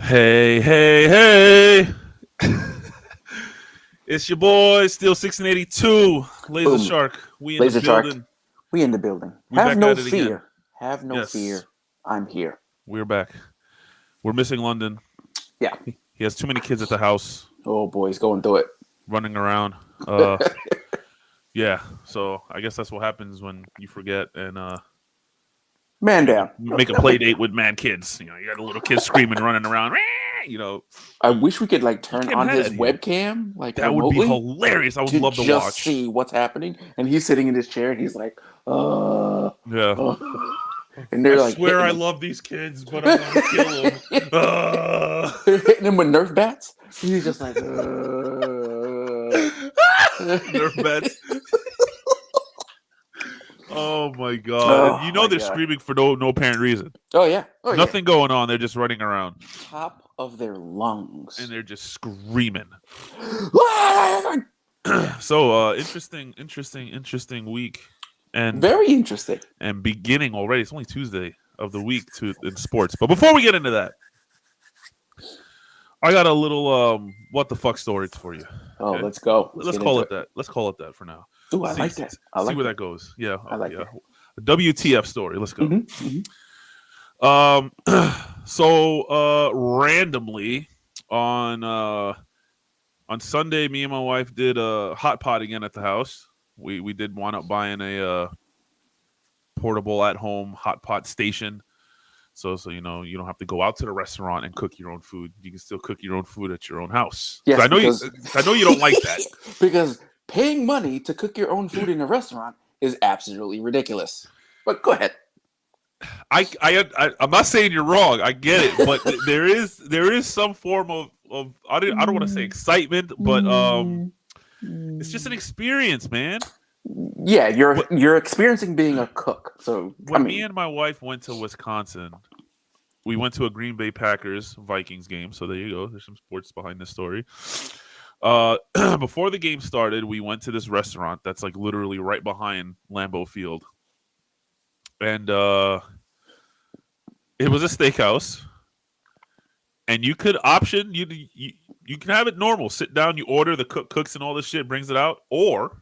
Hey, hey, hey. It's your boy, Steel 1682, Laser Boom. Shark. We in Laser the Shark. building. We in the building. We Have back no at it fear. again. Have no Yes. fear. I'm here. We're back. We're missing London. Yeah. He has too many kids at the house Oh boy, he's going through it. running around. Yeah, so I guess that's what happens when you forget and Man down. make a play date with mad kids. You know, you got a little kid screaming, running around. You know, I wish we could turn can't on have his that here. webcam That would be remotely hilarious. I would love to just watch. see what's happening. And he's sitting in his chair and he's like, Yeah. And they're I like, swear I hitting him. love these kids, but I'm gonna kill them. They're hitting him with Nerf bats. He's just like, Nerf bats. Oh my god! Oh, They're God. screaming for no apparent reason. Oh yeah. Nothing going on. They're just running around. Top of their lungs. And they're just screaming. So interesting week. And very interesting. And beginning already. It's only Tuesday of the week in sports. But before we get into that, I got a little what the fuck story for you. Oh, okay? Let's go. Let's call it that. Let's call it that for now. Ooh, I like that. See where that goes. Yeah. I like that. A WTF story. Let's go. So randomly on Sunday, me and my wife did a hot pot again at the house. We did wind up buying a portable at home hot pot station. So you know you don't have to go out to the restaurant and cook your own food. You can still cook your own food at your own house. Yes, I know you don't like that. Because paying money to cook your own food in a restaurant is absolutely ridiculous. But go ahead. I'm not saying you're wrong. I get it, but there is some form of I don't want to say excitement, but it's just an experience, man. Yeah, you're experiencing being a cook. So when me and my wife went to Wisconsin, we went to a Green Bay Packers Vikings game. So there you go. There's some sports behind this story. Before the game started, we went to this restaurant that's like literally right behind Lambeau Field. And it was a steakhouse. And you could option, you can have it normal. Sit down, you order, the cook cooks and all this shit, brings it out. Or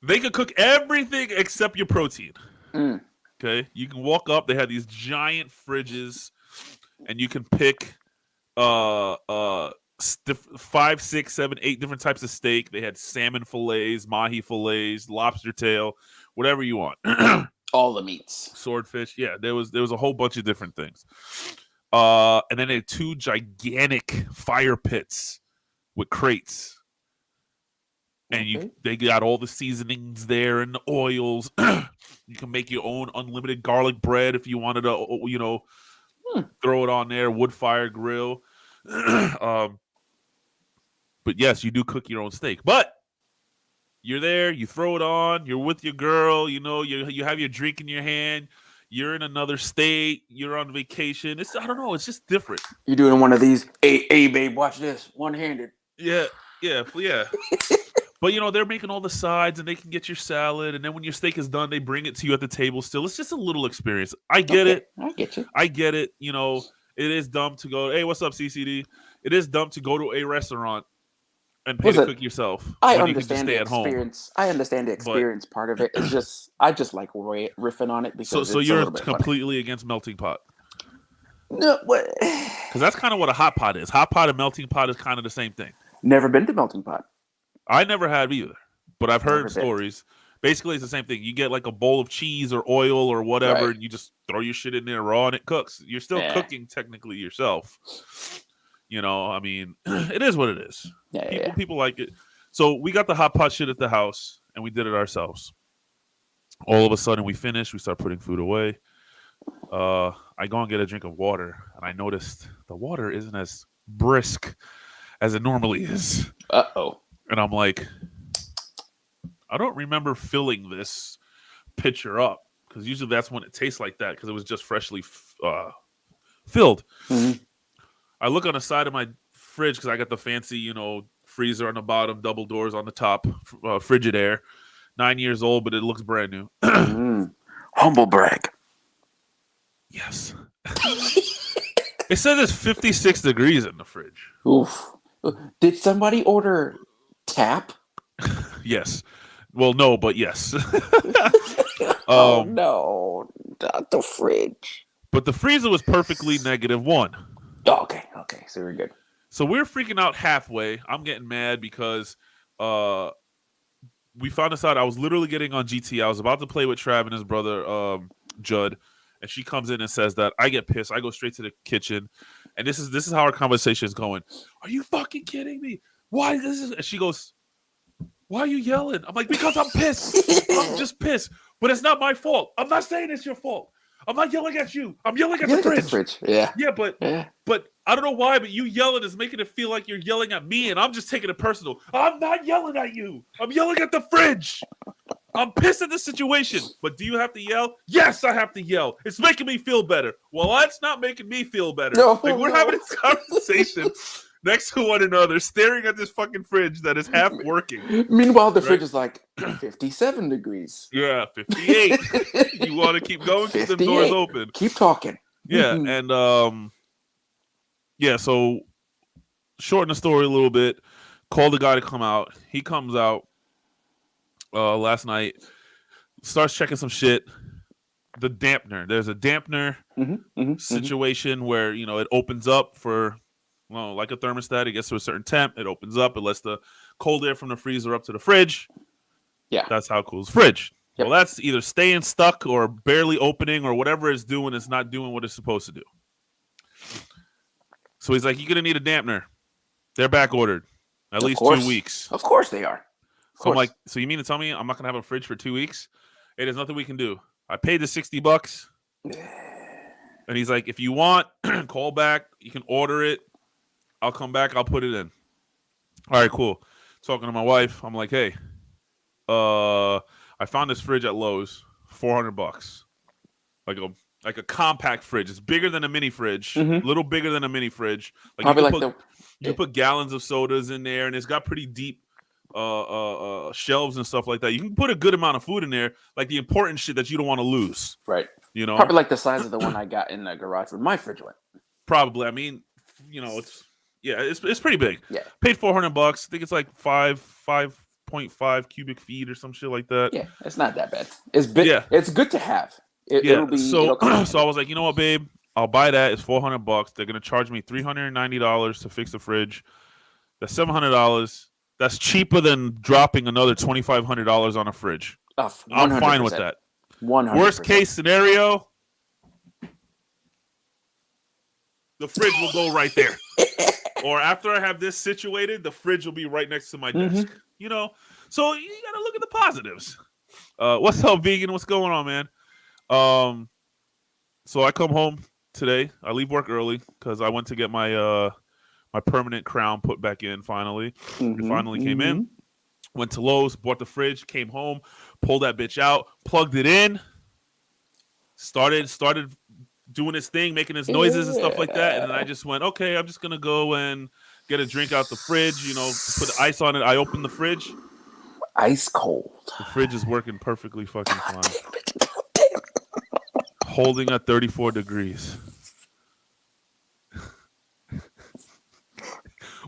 they could cook everything except your protein. Okay, you can walk up. They had these giant fridges, and you can pick 5, 6, 7, 8 different types of steak. They had salmon fillets, mahi fillets, lobster tail, whatever you want. All the meats, swordfish. Yeah, there was a whole bunch of different things. And then they had 2 gigantic fire pits with crates. And they got all the seasonings there and the oils. You can make your own unlimited garlic bread if you wanted to, throw it on there. Wood fire grill. But yes, you do cook your own steak. But you're there, you throw it on. You're with your girl. You have your drink in your hand. You're in another state. You're on vacation. I don't know. It's just different. You're doing one of these. Hey, babe, watch this. One-handed. Yeah. But, they're making all the sides, and they can get your salad. And then when your steak is done, they bring it to you at the table still. It's just a little experience. I get it. I get you. I get it. It is dumb to go, hey, what's up, CCD? It is dumb to go to a restaurant and pay to cook yourself. I understand the experience. I understand the experience part of it. It's just, I just like riffing on it. Because so you're completely against melting pot? No, what? Because that's kind of what a hot pot is. Hot pot and melting pot is kind of the same thing. Never been to melting pot. I never have either, but I've heard stories. Basically, it's the same thing. You get like a bowl of cheese or oil or whatever, and you just throw your shit in there raw, and it cooks. You're still cooking technically yourself. It is what it is. People like it. So we got the hot pot shit at the house, and we did it ourselves. All of a sudden, we finished. We start putting food away. I go and get a drink of water, and I noticed the water isn't as brisk as it normally is. Uh-oh. And I'm like, I don't remember filling this pitcher up because usually that's when it tastes like that because it was just freshly filled. Mm-hmm. I look on the side of my fridge because I got the fancy, freezer on the bottom, double doors on the top, Frigidaire. 9 years old, but it looks brand new. Humble brag. Yes. It says it's 56 degrees in the fridge. Oof. Did somebody order tap? Yes. Well, no, but yes. Oh no, not the fridge. But the freezer was perfectly -1. Oh, okay, so we're good. So we're freaking out halfway. I'm getting mad because we found this out. I was literally getting on GT. I was about to play with Trav and his brother Judd, and she comes in and says that. I get pissed. I go straight to the kitchen, and this is how our conversation is going. Are you fucking kidding me? Why this is? And she goes, "Why are you yelling?" I'm like, "Because I'm pissed. I'm just pissed. But it's not my fault. I'm not saying it's your fault. I'm not yelling at you. I'm yelling at the fridge. Yeah. Yeah, but I don't know why, but you yelling is making it feel like you're yelling at me, and I'm just taking it personal. I'm not yelling at you. I'm yelling at the fridge. I'm pissed at the situation. But do you have to yell? Yes, I have to yell. It's making me feel better. Well, that's not making me feel better. No. Like, we're having this conversation next to one another, staring at this fucking fridge that is half working. Meanwhile, the fridge is like 57 degrees. Yeah, 58. You want to keep going? Keep the doors open. Keep talking. Yeah, and so shorten the story a little bit. Call the guy to come out. He comes out last night, starts checking some shit. The dampener. There's a dampener situation where, it opens up for, like a thermostat. It gets to a certain temp. It opens up. It lets the cold air from the freezer up to the fridge. Yeah. That's how it cools the fridge. Yep. Well, that's either staying stuck or barely opening or whatever it's doing. It's not doing what it's supposed to do. So he's like, you're going to need a dampener. They're back ordered. At least 2 weeks. Of course they are. So I'm like, so you mean to tell me I'm not going to have a fridge for 2 weeks? Hey, there's nothing we can do. I paid the $60. And he's like, if you want, call back. You can order it. I'll come back. I'll put it in. All right, cool. Talking to my wife, I'm like, hey, I found this fridge at Lowe's, $400. Like a compact fridge. It's bigger than a mini fridge, a little bigger than a mini fridge. Like probably you put gallons of sodas in there, and it's got pretty deep shelves and stuff like that. You can put a good amount of food in there, like the important shit that you don't want to lose. Right. Probably like the size of the one I got in the garage when my fridge went. Probably. I mean, it's pretty big. Yeah. Paid $400. I think it's like 5.5 cubic feet or some shit like that. Yeah, it's not that bad. It's big. Yeah. It's good to have. It'll be, so I was like, you know what, babe? I'll buy that. It's $400. They're gonna charge me $390 to fix the fridge. That's $700. That's cheaper than dropping another $2,500 on a fridge. I'm fine with that. 100%. Worst case scenario, the fridge will go right there. Or after I have this situated, the fridge will be right next to my desk. So you gotta look at the positives. What's up, vegan? What's going on, man? So I come home today. I leave work early because I went to get my my permanent crown put back in finally. It finally came in. Went to Lowe's, bought the fridge, came home, pulled that bitch out, plugged it in, started doing its thing, making its noises and stuff like that. And then I just went, okay, I'm just gonna go and get a drink out the fridge, put ice on it. I opened the fridge. Ice cold. The fridge is working perfectly fucking fine. Holding at 34 degrees.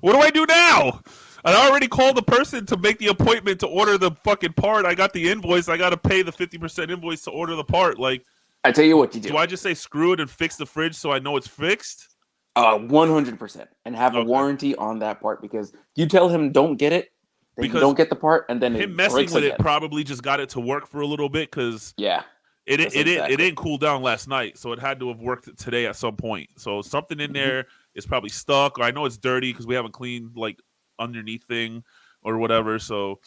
What do I do now? I already called the person to make the appointment to order the fucking part. I got the invoice. I got to pay the 50% invoice to order the part. Like, I tell you what you do. Do I just say screw it and fix the fridge so I know it's fixed? 100%. And have a warranty on that part, because you tell him don't get it, then you don't get the part, and then him messing with it probably just got it to work for a little bit because it didn't cool down last night, so it had to have worked today at some point. So something in there is probably stuck, or I know it's dirty because we haven't cleaned like underneath thing or whatever. So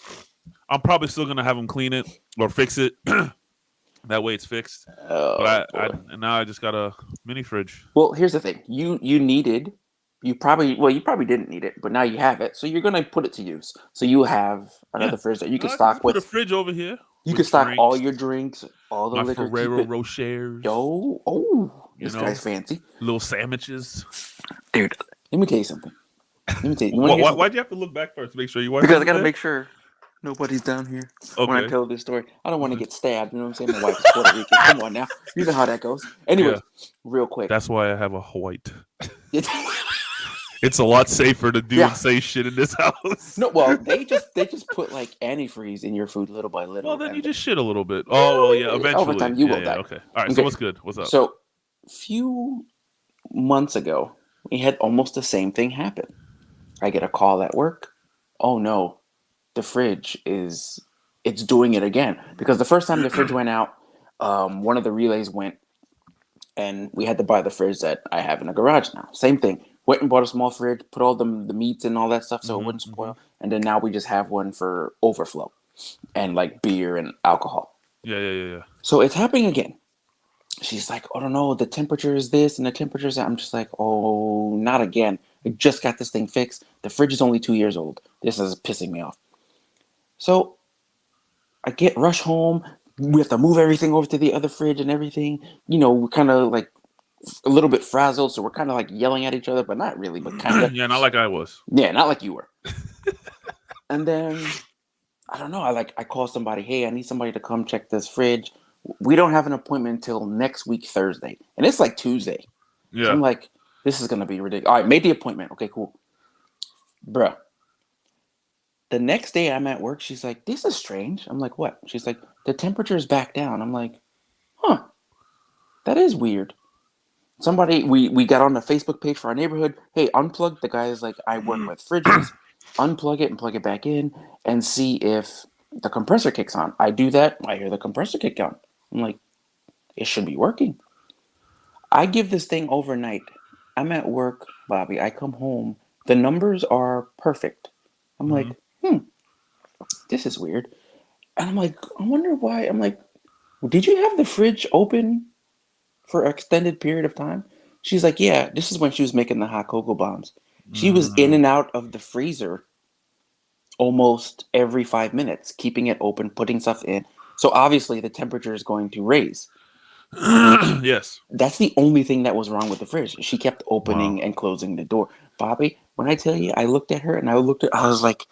I'm probably still gonna have him clean it or fix it. That way it's fixed. But and now I just got a mini fridge. Well, here's the thing: you needed You probably didn't need it, but now you have it, so you're gonna put it to use. So you have another fridge that you can I stock put a with. fridge over here. You can stock all your drinks, all the my liquor. Ferrero Rochers. This guy's fancy. Little sandwiches, dude. Let me tell you something. Why'd you have to look back first to make sure you? Because I gotta make sure nobody's down here when I Okay. tell this story. I don't want to get stabbed. You know what I'm saying? My wife is Puerto Rican. Come on now, you know how that goes. Anyways, real quick. That's why I have a white. It's a lot safer to do and say shit in this house. No, well, they just put like antifreeze in your food little by little. Well, then you just shit a little bit. Oh, well, yeah, eventually. Over time, you will die. Okay. All right, so what's good? What's up? So, a few months ago, we had almost the same thing happen. I get a call at work. Oh, no, the fridge it's doing it again. Because the first time the fridge went out, one of the relays went, and we had to buy the fridge that I have in the garage now. Same thing. Went and bought a small fridge, put all the meats and all that stuff so it wouldn't spoil. And then now we just have one for overflow and like beer and alcohol. Yeah. So it's happening again. She's like, oh, no, the temperature is this and the temperature is that. I'm just like, oh, not again. I just got this thing fixed. The fridge is only 2 years old. This is pissing me off. So I rush home. We have to move everything over to the other fridge and everything. You know, we're kind of like a little bit frazzled, so we're kind of like yelling at each other, but not really, but kind of. Yeah, not like I was. Yeah, not like you were. And then I don't know. I call somebody. Hey, I need somebody to come check this fridge. We don't have an appointment until next week Thursday, and it's like Tuesday. Yeah, so I'm like, this is gonna be ridiculous. All right, made the appointment. Okay, cool, bruh. The next day I'm at work. She's like, this is strange. I'm like, what? She's like, the temperature's back down. I'm like, huh, that is weird. Somebody, we got on the Facebook page for our neighborhood. Hey, unplug. The guy is like, I work with fridges. Unplug it and plug it back in and see if the compressor kicks on. I do that. I hear the compressor kick on. I'm like, it should be working. I give this thing overnight. I'm at work, Bobby. I come home. The numbers are perfect. I'm like, this is weird. And I'm like, I wonder why. I'm like, did you have the fridge open for an extended period of time? She's like, yeah, this is when she was making the hot cocoa bombs. She was in and out of the freezer almost every 5 minutes, keeping it open, putting stuff in. So obviously the temperature is going to raise. Yes. That's the only thing that was wrong with the fridge. She kept opening and closing the door. Bobby, when I tell you, I looked at her and I was like,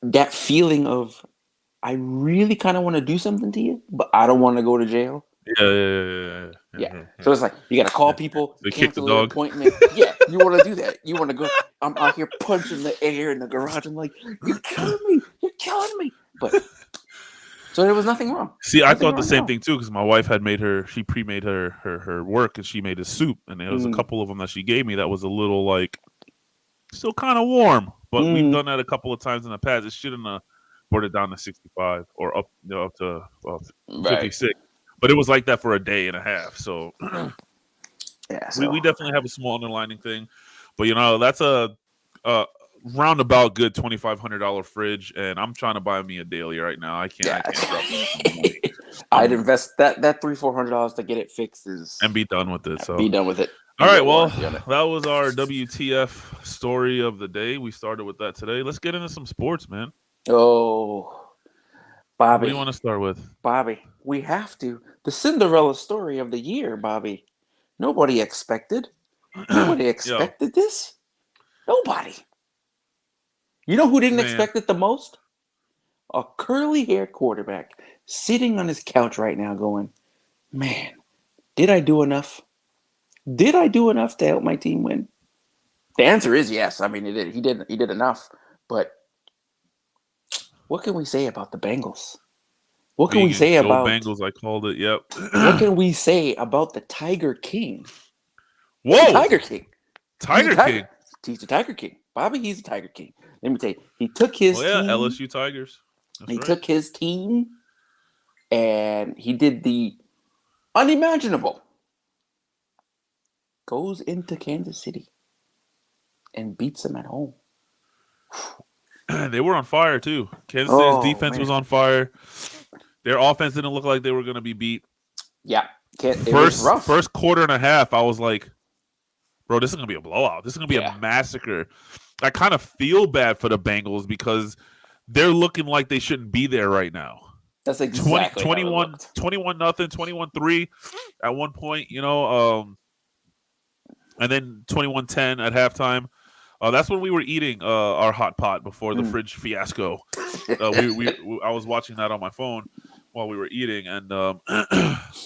that feeling of, I really kind of want to do something to you, but I don't want to go to jail. Yeah. So it's like, you got to call people, cancel an appointment. Yeah, you want to do that. You want to go. I'm out here punching the air in the garage. I'm like, you're killing me. You're killing me. But so there was nothing wrong. See, I thought the same thing too, because my wife had she pre-made her work, and she made a soup, and there was a couple of them that she gave me that was a little like still kind of warm, but we've done that a couple of times in the past. It shouldn't have brought it down to 65 or up to 56, but it was like that for a day and a half. So yeah, we definitely have a small underlining thing, but that's a roundabout good $2,500 fridge, and I'm trying to buy me a daily right now. I can't drop it. I'd invest that $300-400 to get it fixed and be done with it. So be done with it. All right, well, that was our WTF story of the day. We started with that today. Let's get into some sports, man. Oh, Bobby. What do you want to start with? Bobby, we have to. The Cinderella story of the year, Bobby. Nobody expected. Nobody expected this. Nobody. You know who didn't expect it the most? A curly-haired quarterback sitting on his couch right now going, man, did I do enough? Did I do enough to help my team win? The answer is yes. I mean, he did. He did enough. But what can we say about the Bengals? What can we say about Bengals? I called it. Yep. What can we say about the Tiger King? Whoa, Tiger King. Tiger King. He's the Tiger King. Bobby, he's the Tiger King. Let me tell you, he took his team. LSU Tigers. He took his team, and he did the unimaginable. Goes into Kansas City and beats them at home. They were on fire too. Kansas City's defense was on fire. Their offense didn't look like they were going to be beat. Yeah, first quarter and a half, I was like, bro, this is gonna be a blowout. This is gonna be Yeah. a massacre. I kind of feel bad for the Bengals because they're looking like they shouldn't be there right now. That's exactly how it looked. 21 nothing, 21-3 at one point, and then 21-10 at halftime. That's when we were eating our hot pot before the fridge fiasco. I was watching that on my phone while we were eating, and my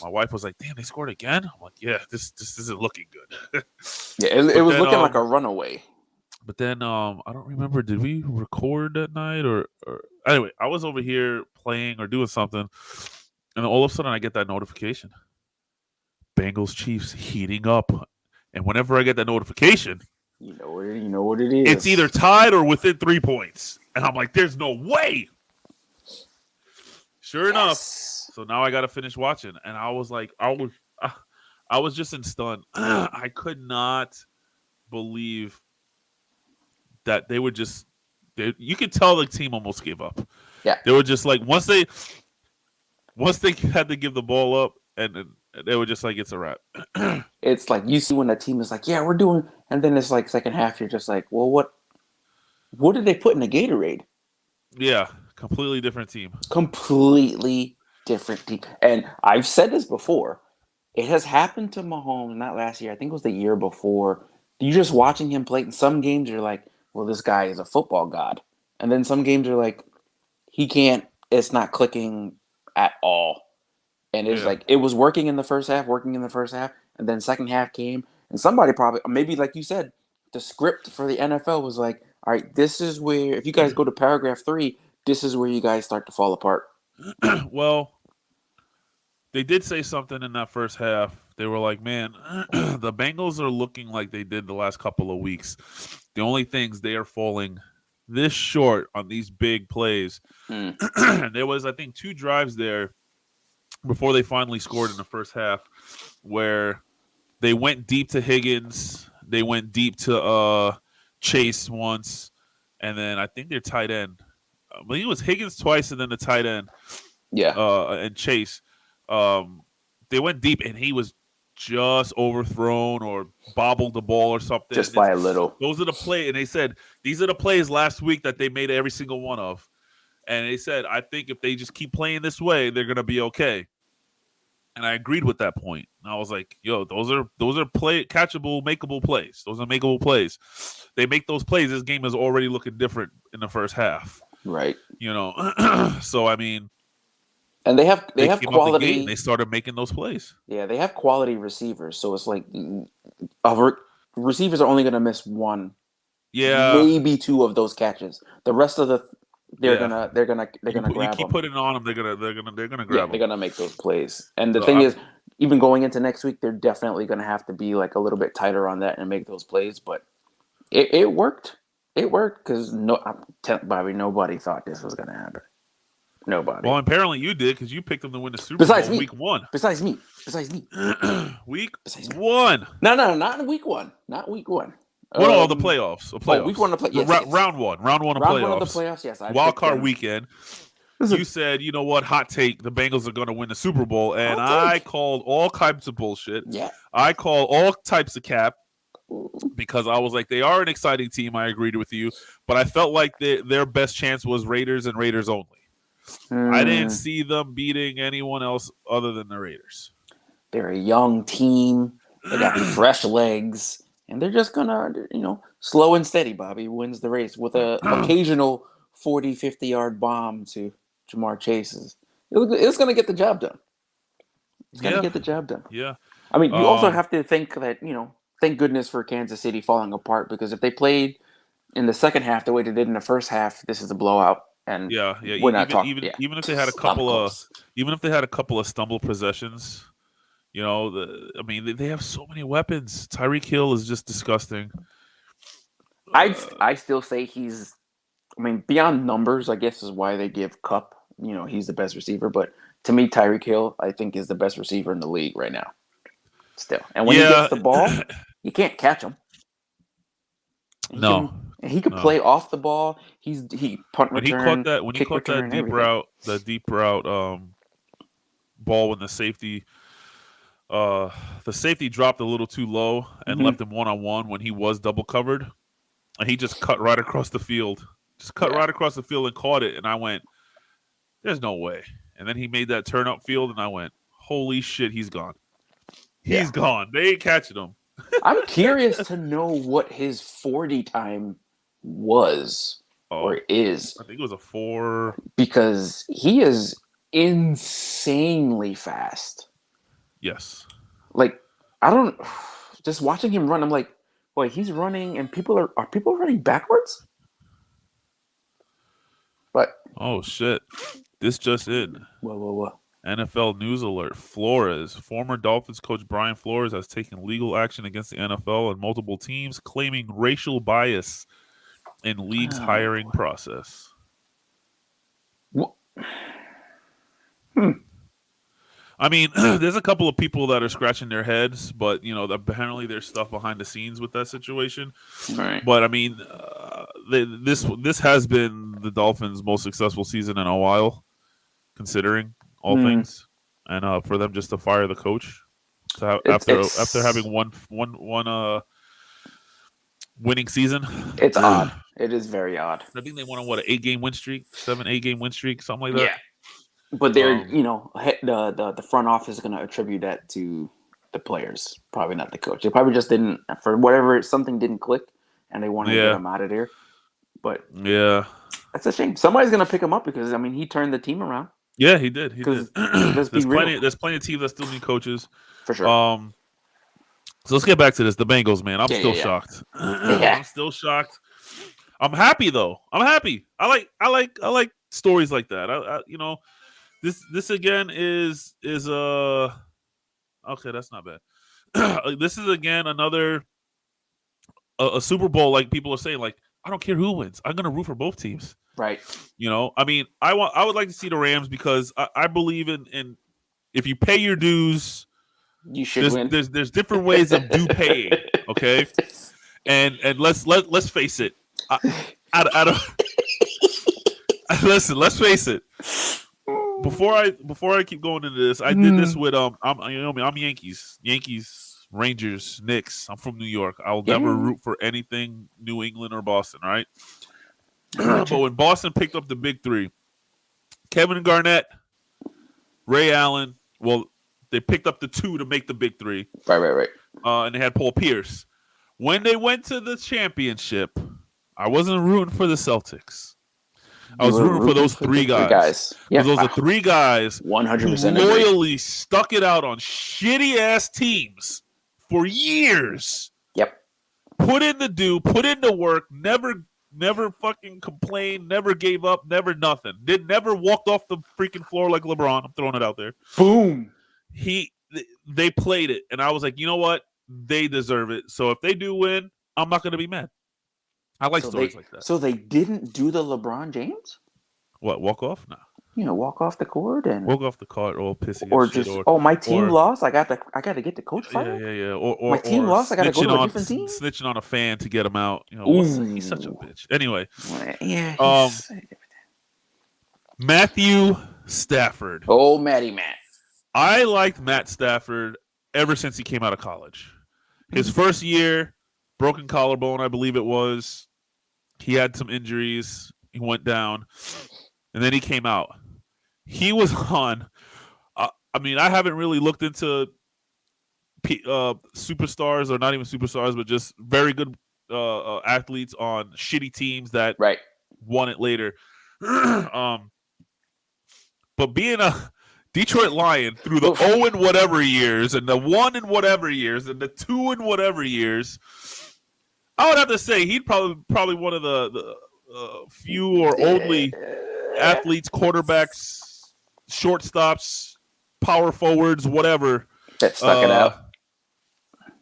wife was like, "Damn, they scored again." I'm like, "Yeah, this isn't looking good." Yeah, it was looking like a runaway. But then I don't remember. Did we record that night or anyway? I was over here playing or doing something, and all of a sudden I get that notification: Bengals Chiefs heating up. And whenever I get that notification, you know what it is. It's either tied or within 3 points, and I'm like, "There's no way." Sure enough, so now I got to finish watching, and I was like, I was just in stun. I could not believe that they would just. You could tell the team almost gave up. Yeah, they were just like once they had to give the ball up, and they were just like, "It's a wrap." It's like you see when a team is like, "Yeah, we're doing," and then it's like second half, you're just like, "Well, what did they put in the Gatorade?" Yeah, completely different team. Completely different team. And I've said this before. It has happened to Mahomes not last year. I think it was the year before. You're just watching him play. In some games, you're like, "Well, this guy is a football god," and then some games are like, "He can't. It's not clicking at all." And it's like it was working in the first half, and then second half came, and somebody probably, maybe like you said, the script for the NFL was like, "All right, this is where if you guys go to paragraph 3, this is where you guys start to fall apart." Well, they did say something in that first half. They were like, "Man, the Bengals are looking like they did the last couple of weeks. The only things they are falling this short on these big plays." There was, I think, 2 drives there before they finally scored in the first half, where they went deep to Higgins, they went deep to Chase once, and then I think their tight end. I believe it was Higgins twice, and then the tight end, and Chase. They went deep, and he was just overthrown or bobbled the ball or something, just by a little. Those are the plays, and they said these are the plays last week that they made every single one of. And they said, I think if they just keep playing this way, they're gonna be okay. And I agreed with that point. And I was like, "Yo, those are catchable, makeable plays. Those are makeable plays. They make those plays. This game is already looking different in the first half, right? So I mean, and they have quality. They started making those plays. Yeah, they have quality receivers. So it's like receivers are only going to miss one, maybe 2 of those catches. The rest of they're gonna grab them. You keep putting it on them, they're gonna grab them. They're gonna make those plays. And the thing is, even going into next week, they're definitely gonna have to be like a little bit tighter on that and make those plays. But it worked. It worked because Bobby, nobody thought this was gonna happen. Nobody. Well, apparently you did because you picked them to win the Super Bowl week 1. Besides me. Week 1. No, not week 1. Not week 1. What the playoffs? week 1 of the playoffs. Yes. Round one of playoffs. Round 1 of the playoffs, yes. Wild card weekend. You said, you know what, hot take, the Bengals are going to win the Super Bowl. And I called all types of bullshit. Yeah. I called all types of cap because I was like, they are an exciting team. I agreed with you. But I felt like their best chance was Raiders and Raiders only. I didn't see them beating anyone else other than the Raiders. They're a young team. They got fresh legs. And they're just going to, slow and steady, Bobby wins the race with an occasional 40, 50-yard bomb to Jamar Chase's. It's going to get the job done. It's going to get the job done. Yeah. I mean, you also have to think that, thank goodness for Kansas City falling apart, because if they played in the second half the way they did in the first half, this is a blowout. And we're not talking. Even if they had a couple of stumble possessions, they have so many weapons. Tyreek Hill is just disgusting. I still say he's, beyond numbers, I guess is why they give Kupp. He's the best receiver. But to me, Tyreek Hill, I think, is the best receiver in the league right now. Still, and when he gets the ball, you can't catch him. He could play off the ball. He punt return. When he caught that deep route, ball when the safety the safety dropped a little too low and left him one-on-one when he was double covered, and he just cut right across the field. Right across the field and caught it, and I went, "There's no way." And then he made that turn up field, and I went, "Holy shit, he's gone. He's gone. They ain't catching him." I'm curious to know what his 40 time was or is. I think it was a 4. Because he is insanely fast. Yes. Like, I don't... Just watching him run, I'm like, boy, he's running, and are people running backwards? But... Oh, shit. This just in. Whoa. NFL news alert. Former Dolphins coach Brian Flores has taken legal action against the NFL and multiple teams, claiming racial bias in league's hiring process. I mean, there's a couple of people that are scratching their heads, but apparently there's stuff behind the scenes with that situation. Right. But I mean, this has been the Dolphins' most successful season in a while, considering all things, and for them just to fire the coach after having one winning season. It's odd. It is very odd. I think they went on an 8-game win streak, 7 8-game win streak, something like that. Yeah. But they're, the front office is going to attribute that to the players, probably not the coach. They probably just didn't, for whatever, something didn't click, and they want to get him out of there. But yeah, that's a shame. Somebody's going to pick him up because, he turned the team around. Yeah, he did. There's plenty of teams that still need coaches. For sure. So let's get back to this. The Bengals, man. I'm still shocked. I'm still shocked. I'm happy though. I'm happy. I like stories like that. This again is okay. That's not bad. This is again another a Super Bowl. Like people are saying, like I don't care who wins. I'm gonna root for both teams. Right. I would like to see the Rams because I believe in if you pay your dues, you should win. There's different ways of due paying. Okay, and let's face it. Listen, let's face it. Before I keep going into this, I did this with I'm Yankees, Rangers, Knicks. I'm from New York. I'll never root for anything New England or Boston, right? But when Boston picked up the big three, Kevin Garnett, Ray Allen, well, they picked up the 2 to make the big 3. Right. And they had Paul Pierce. When they went to the championship, I wasn't rooting for the Celtics. I was rooting for those 3 guys. Yeah. Those are 3 guys 100% who loyally stuck it out on shitty-ass teams for years. Yep. Put in the work, never fucking complained, never gave up, never nothing. Never walked off the freaking floor like LeBron. I'm throwing it out there. Boom. They played it, and I was like, you know what? They deserve it. So if they do win, I'm not going to be mad. I like stories like that. So they didn't do the LeBron James? What, walk off? No. Walk off the court and walk off the court, all pissy, or just my team lost. I got to get the coach fired. Yeah. Or my team lost. I got to go to a different team. Snitching on a fan to get him out. He's such a bitch. Anyway, yeah. Matthew Stafford. Oh, Matt. I liked Matt Stafford ever since he came out of college. His first year, broken collarbone, I believe it was. He had some injuries. He went down, and then he came out. He was on. I haven't really looked into superstars, or not even superstars, but just very good athletes on shitty teams that won it later. But being a Detroit Lion through the 0 and whatever years, and the 1 and whatever years, and the 2 and whatever years, I would have to say he'd probably one of the few or only athletes, quarterbacks, shortstops, power forwards, whatever, that stuck it out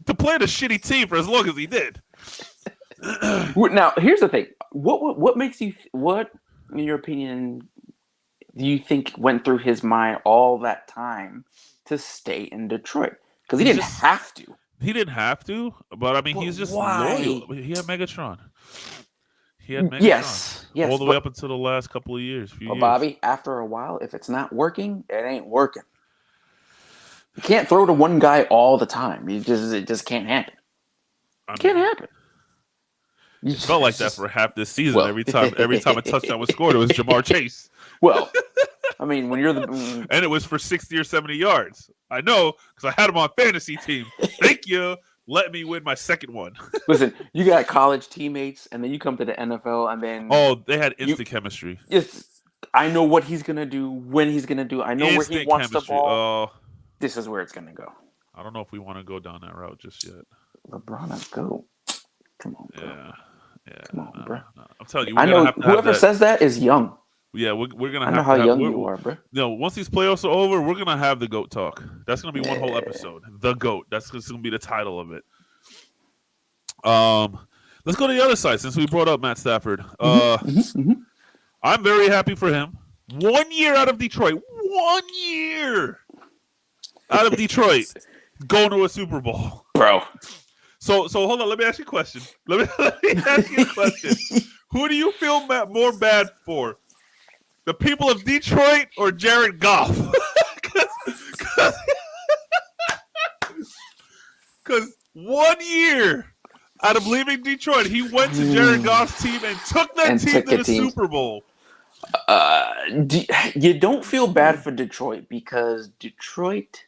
to play in a shitty team for as long as he did. Now, here's the thing: what makes you? What, in your opinion, do you think went through his mind all that time to stay in Detroit? Because he didn't have to. He didn't have to, but he's just loyal. He had Megatron. Yes, all the way up until the last couple of years. Bobby, after a while, if it's not working, it ain't working. You can't throw to one guy all the time. It just can't happen. Can't happen. It felt like that for half this season. Well, every time a touchdown was scored, it was Jamar Chase. Well, I mean, when you're the and it was for 60 or 70 yards. I know because I had him on fantasy team. Thank you. Let me win my second one. Listen, you got college teammates, and then you come to the NFL, and then they had instant chemistry. I know what he's gonna do, when he's gonna do. I know instant where he wants chemistry. the ball. This is where it's gonna go. I don't know if we want to go down that route just yet. LeBron, go. Come on, bro. Yeah. Come on, bro. No. I'm telling you, I know whoever says that is young. Yeah, we're gonna. I know how young you are, bro. Once these playoffs are over, we're gonna have the GOAT talk. That's gonna be one whole episode. The GOAT. That's gonna be the title of it. Let's go to the other side since we brought up Matt Stafford. I'm very happy for him. 1 year out of Detroit. 1 year out of Detroit, going to a Super Bowl, bro. So hold on. Let me ask you a question. Let me ask you a question. Who do you feel more bad for? The people of Detroit or Jared Goff? Because 1 year out of leaving Detroit, he went to Jared Goff's team and took that team to the Super Bowl. You don't feel bad for Detroit because Detroit.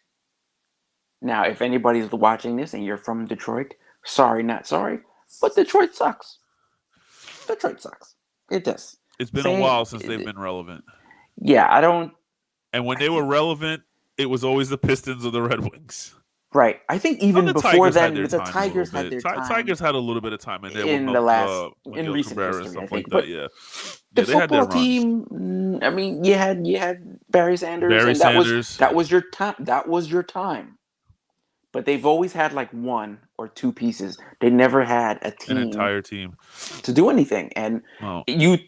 Now, if anybody's watching this and you're from Detroit, sorry, not sorry, but Detroit sucks. Detroit sucks. It does. It's been a while since they've been relevant. Yeah, I don't. And when they were relevant, it was always the Pistons or the Red Wings. Right. I think even before then, the Tigers had their time. Tigers had a little bit of time in recent history, stuff I think. like But that. the football team. I mean, you had Barry Sanders. That was your time. That was your time. But they've always had like one or two pieces. They never had a team, an entire team, to do anything. And you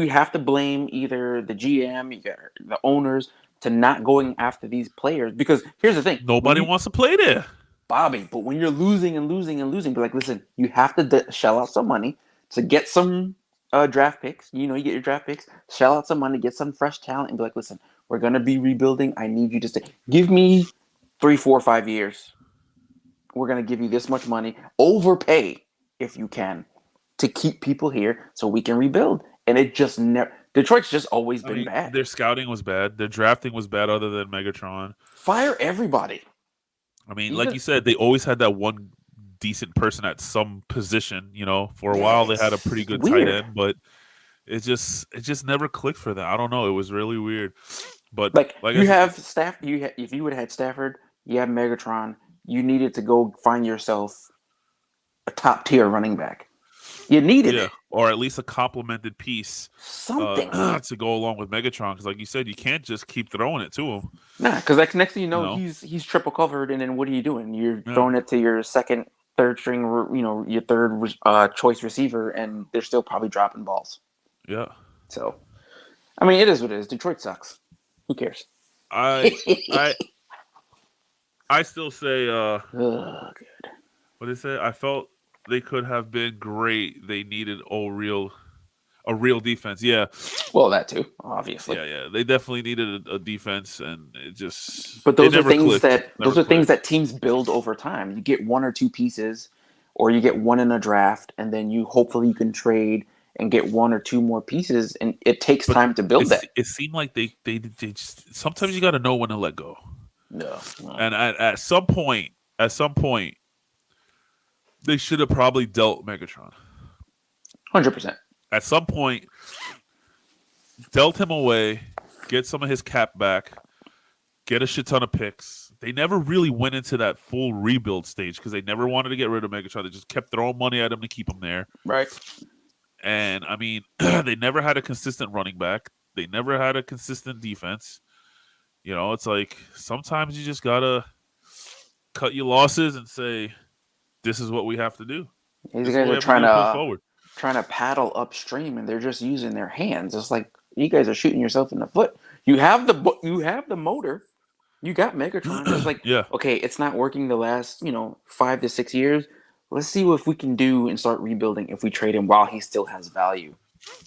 have to blame either the GM, you got the owners, to not going after these players. Because here's the thing: nobody wants to play there, Bobby. But when you're losing and losing and losing, be like, listen, you have to shell out some money to get some draft picks. You get your draft picks, shell out some money, get some fresh talent, and be like, listen, we're gonna be rebuilding. I need you to stay. Give me 3, 4, 5 years. We're going to give you this much money, overpay if you can, to keep people here so we can rebuild. And it just never. Detroit's just always been bad. Their scouting was bad. Their drafting was bad other than Megatron. Fire everybody. I mean, like you said, they always had that one decent person at some position. For a while they had a pretty good tight end, but it just never clicked for them. I don't know. It was really weird. But like you have staff. If you would have had Stafford, you have Megatron. You needed to go find yourself a top tier running back. You needed it, or at least a complemented piece, something to go along with Megatron. Because, like you said, you can't just keep throwing it to him. Nah, because next thing you know, he's triple covered, and then what are you doing? You're throwing it to your second, third string, your third choice receiver, and they're still probably dropping balls. Yeah. So, I mean, it is what it is. Detroit sucks. Who cares? I still say, good. What did it say? I felt they could have been great. They needed a real defense. Yeah. Well, that too, obviously. Yeah. They definitely needed a defense, and it just. But those are things that teams build over time. You get one or two pieces, or you get one in a draft, and then hopefully you can trade and get one or two more pieces, and it takes time to build that. It seemed like they just, sometimes you got to know when to let go. No. And at some point, they should have probably dealt Megatron. 100%. At some point, dealt him away, get some of his cap back, get a shit ton of picks. They never really went into that full rebuild stage because they never wanted to get rid of Megatron. They just kept throwing money at him to keep him there. Right. And, I mean, they never had a consistent running back. They never had a consistent defense. It's like sometimes you just got to cut your losses and say, this is what we have to do. These guys are trying to paddle upstream, and they're just using their hands. It's like you guys are shooting yourself in the foot. You have the motor. You got Megatron. It's like, okay, it's not working the last 5 to 6 years. Let's see what we can do and start rebuilding if we trade him while he still has value.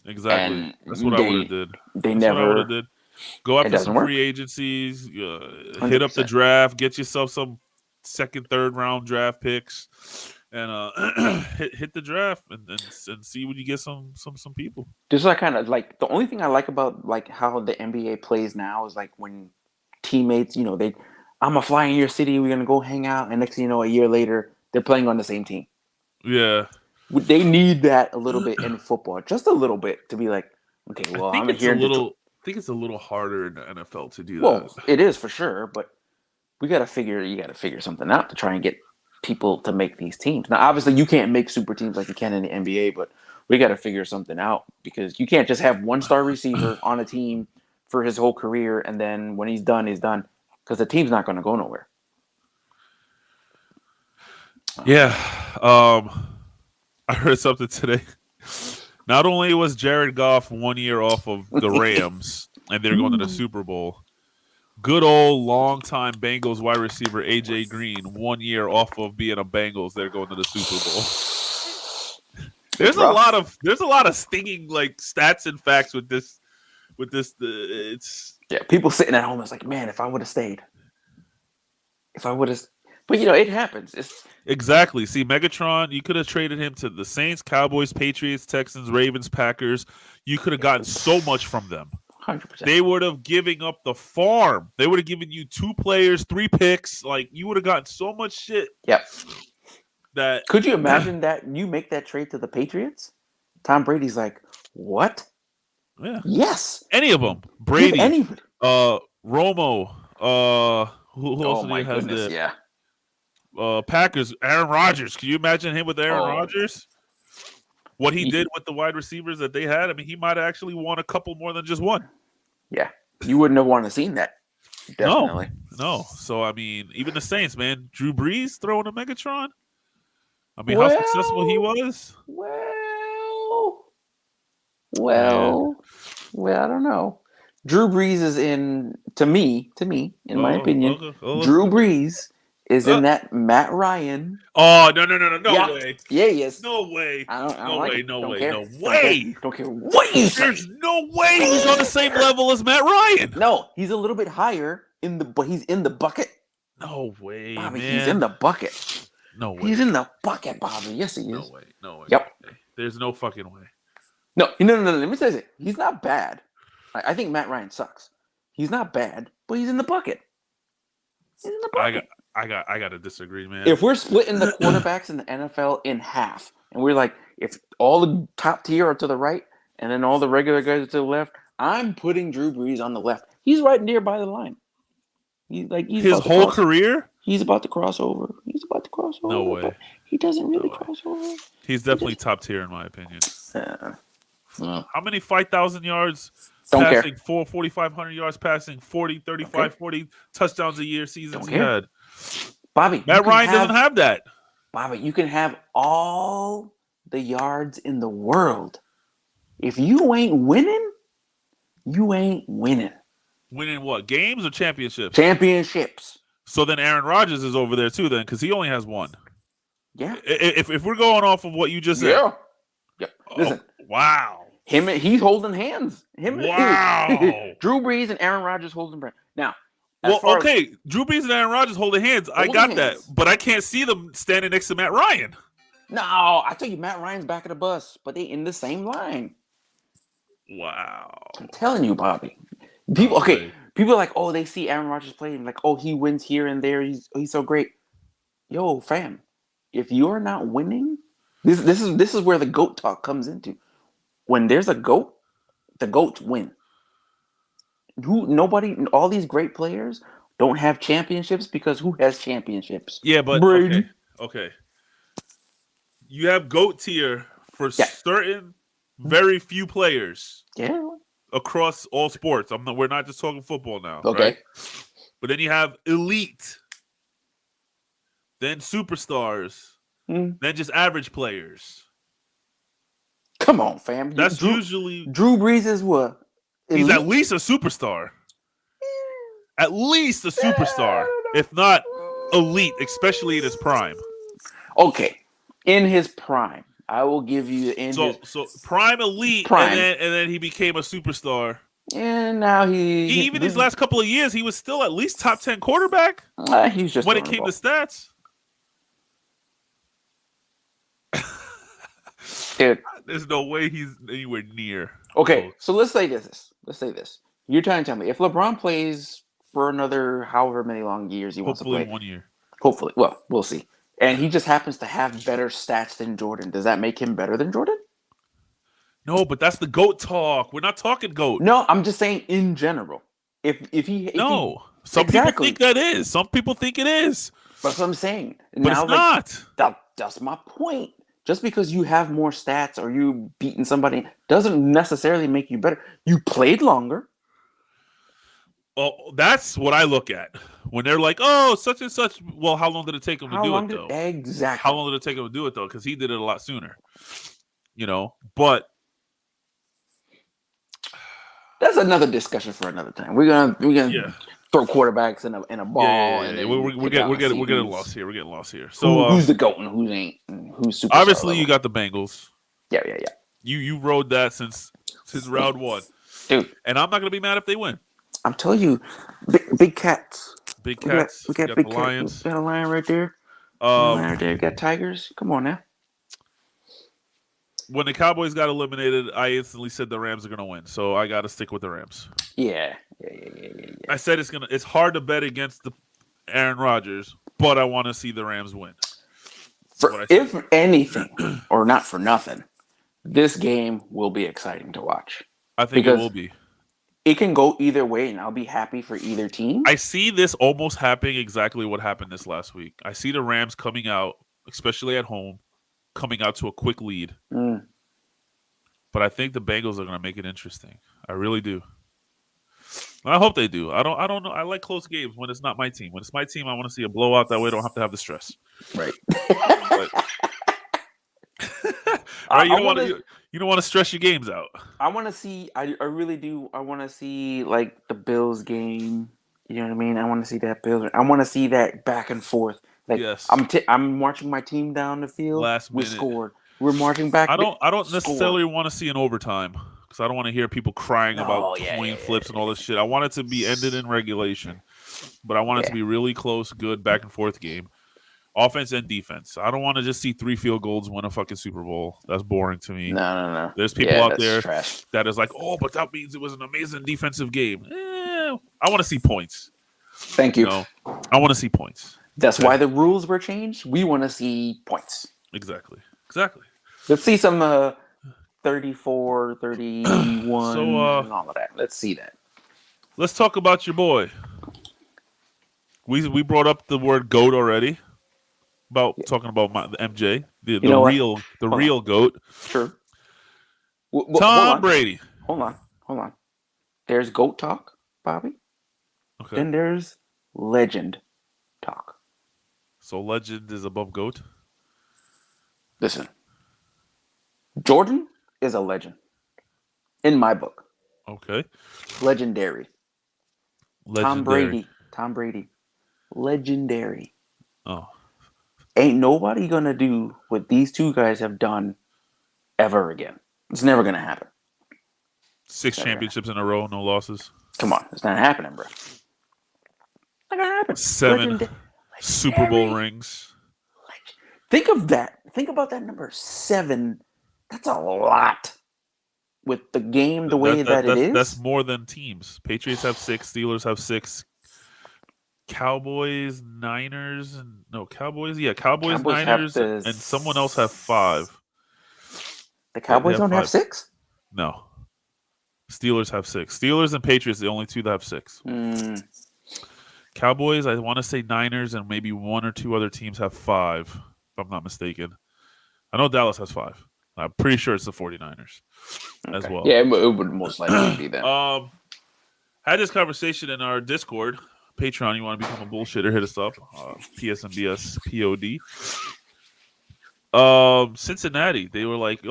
Exactly. And that's what I would have did. They never did. Go It after doesn't some work. free agencies. Hit up the 100%. draft. Get yourself some second, third round draft picks, and hit the draft and see when you get some people. This is kind of like the only thing I like about like how the NBA plays now is like when teammates, I'm gonna fly in your city. We're gonna go hang out, and next thing you know, a year later, they're playing on the same team. Yeah, they need that a little bit in football, just a little bit, to be like, okay, well, I'm here in Detroit. I think it's a little harder in the NFL to do Well, that. it is for sure, but you got to figure something out to try and get people to make these teams. Now, obviously, you can't make super teams like you can in the NBA, but we got to figure something out because you can't just have one star receiver on a team for his whole career, and then when he's done, because the team's not going to go nowhere. Yeah, I heard something today. Not only was Jared Goff 1 year off of the Rams, and they're going to the Super Bowl, good old longtime Bengals wide receiver AJ Green 1 year off of being a Bengals. They're going to the Super Bowl. There's a lot of stinging like stats and facts with this. It's people sitting at home. It's like, man, if I would have stayed, but it happens. Exactly. See, Megatron, you could have traded him to the Saints, Cowboys, Patriots, Texans, Ravens, Packers. You could have gotten so much from them. 100%. They would have given up the farm. They would have given you 2 players, 3 picks. Like, you would have gotten so much shit. Yep. Could you imagine that you make that trade to the Patriots? Tom Brady's like, what? Yeah. Yes. Any of them. Brady. Anybody. Romo. Who else do you have there? Yeah. Packers, Aaron Rodgers. Can you imagine him with Aaron Rodgers? What he did with the wide receivers that they had? I mean, he might have actually won a couple more than just one. Yeah. You wouldn't have wanted to seen that. Definitely. No. So, I mean, even the Saints, man. Drew Brees throwing a Megatron. I mean, how successful he was. Well, I don't know. Drew Brees is to me, in my opinion, Drew Brees is in that Matt Ryan. Oh, no way. Yeah, he is. No way. No way. Don't care what you say. There's no way he's on the same level as Matt Ryan. No, he's a little bit higher but he's in the bucket. No way, Bobby, man. He's in the bucket. No way. He's in the bucket, Bobby. Yes, he is. No way. Yep. There's no fucking way. No. Let me say this. He's not bad. I think Matt Ryan sucks. He's not bad, but he's in the bucket. He's in the bucket. I got to disagree, man. If we're splitting the quarterbacks in the NFL in half, and we're like, if all the top tier are to the right, and then all the regular guys are to the left, I'm putting Drew Brees on the left. He's right near by the line. He's his whole career. He's about to cross over. No way. He doesn't really cross over. He's definitely top tier in my opinion. Well, how many 5,000 yards don't passing, care. 4,500 yards passing, 40, 35, 40 touchdowns a year seasons he had? Bobby, Matt Ryan doesn't have that. Bobby, you can have all the yards in the world. If you ain't winning, you ain't winning. Winning what? Games or championships? Championships. So then Aaron Rodgers is over there too then because he only has one. Yeah. If we're going off of what you just said. Yeah. Yep. Listen. Wow. He's holding hands. Wow. Drew Brees and Aaron Rodgers holding hands. Now, Drew Brees and Aaron Rodgers holding hands. I got that. But I can't see them standing next to Matt Ryan. No, I tell you, Matt Ryan's back of the bus, but they in the same line. Wow. I'm telling you, Bobby. People are like, oh, they see Aaron Rodgers play and like, oh, he wins here and there. He's so great. Yo, fam, if you're not winning, this is where the GOAT talk comes into. When there's a GOAT, the GOATs win. All these great players don't have championships because who has championships? Yeah, but Brady. Okay. You have GOAT tier for certain very few players. Yeah. Across all sports. We're not just talking football now. Okay. Right? But then you have elite. Then superstars. Then just average players. Come on, fam. That's usually Drew Brees is what? He's at least a superstar. At least a superstar. If not elite, especially in his prime. Okay. In his prime. I will give you so prime elite, and then he became a superstar. And now even these last couple of years, he was still at least top 10 quarterback. He's just when it came to stats. Dude, there's no way he's anywhere near. Okay, close. So let's say this. You're trying to tell me if LeBron plays for another however many long years he wants to play. Hopefully 1 year. Hopefully. Well, we'll see. And he just happens to have better stats than Jordan. Does that make him better than Jordan? No, but that's the GOAT talk. We're not talking GOAT. No, I'm just saying in general. Some people think that is. Some people think it is. That's what I'm saying. But now, it's not. That's my point. Just because you have more stats or you beating somebody doesn't necessarily make you better. You played longer. Well, that's what I look at. When they're like, oh, such and such. Well, how long did it take him to do it, though? Exactly. How long did it take him to do it, though? Because he did it a lot sooner. But that's another discussion for another time. We're gonna throw quarterbacks in a ball. We're getting lost here. We're getting lost here. So who's the GOAT and who ain't? And who's super? Obviously, you got the Bengals. Yeah. You rode that since round one, dude. And I'm not gonna be mad if they win. I'm telling you, big cats. Big cats. We got big lions. We got a lion right there. Lion right there. We got tigers. Come on now. When the Cowboys got eliminated, I instantly said the Rams are going to win. So I got to stick with the Rams. Yeah. I said it's hard to bet against the Aaron Rodgers, but I want to see the Rams win. If anything, or not for nothing, this game will be exciting to watch. I think it will be. It can go either way, and I'll be happy for either team. I see this almost happening exactly what happened this last week. I see the Rams coming out, especially at home, coming out to a quick lead. But I think the Bengals are going to make it interesting. I really do. I hope they do. I don't know. I like close games when it's not my team. When it's my team, I want to see a blowout. That way I don't have to have the stress. Right. Right? You don't want to stress your games out. I want to see. I really do. I want to see like the Bills game. You know what I mean? I want to see that Bills. I want to see that back and forth. Like, yes. I'm marching my team down the field. Last minute. We scored. We're marching back. I don't necessarily want to see an overtime because I don't want to hear people crying about coin flips and all this shit. I want it to be ended in regulation, but I want it to be really close, good back and forth game, offense and defense. I don't want to just see 3 field goals win a fucking Super Bowl. That's boring to me. No. There's people out there that is like, oh, but that means it was an amazing defensive game. I want to see points. Thank you. I want to see points. That's why the rules were changed. We want to see points. Exactly. Let's see some 34, 31, and all of that. Let's see that. Let's talk about your boy. We brought up the word GOAT already. Talking about the MJ, the real GOAT. Sure. Tom Brady. Hold on. There's GOAT talk, Bobby. Okay. Then there's legend talk. So legend is above GOAT? Listen. Jordan is a legend. In my book. Okay. Legendary. Tom Brady. Legendary. Oh. Ain't nobody gonna do what these two guys have done ever again. It's never gonna happen. 6 championships in a row, no losses. Come on, it's not happening, bro. Not gonna happen. 7 Super Bowl rings. Think of that. Think about that number 7. That's a lot. With the game the way that it is. That's more than teams. Patriots have 6. Steelers have 6. Cowboys, Niners, Cowboys, Niners, and someone else have 5. The Cowboys don't have 6? No. Steelers have 6. Steelers and Patriots, the only 2 that have 6. Cowboys, I want to say Niners, and maybe 1 or 2 other teams have 5, if I'm not mistaken. I know Dallas has 5. I'm pretty sure it's the 49ers as well. Yeah, it would most likely be that. Had this conversation in our Discord. Patron, you want to become a bullshitter, hit us up. psandbspod. Cincinnati, they were like, they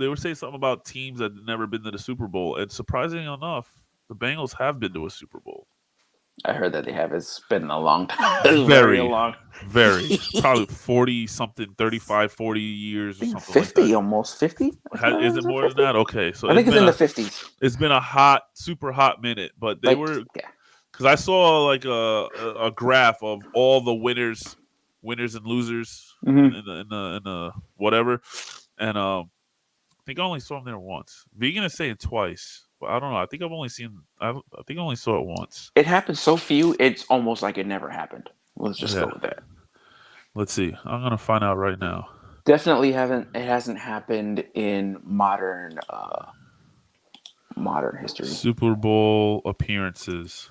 were saying something about teams that had never been to the Super Bowl. And surprisingly enough, the Bengals have been to a Super Bowl. I heard that they have. It's been a long time. Very Very. Probably 40 something, 35, 40 years or something 50, like that. almost 50. Is it more than that? Okay, so I think it's in the 50s. It's been a super hot minute, but they were because I saw like a graph of all the winners and losers in the whatever, and I think I only saw him there once. Vegan is saying twice, but I don't know. I think I've only seen. I think I only saw it once. It happened so few. It's almost like it never happened. Let's just go with that. Let's see. I'm gonna find out right now. Definitely It hasn't happened in modern history. Super Bowl appearances.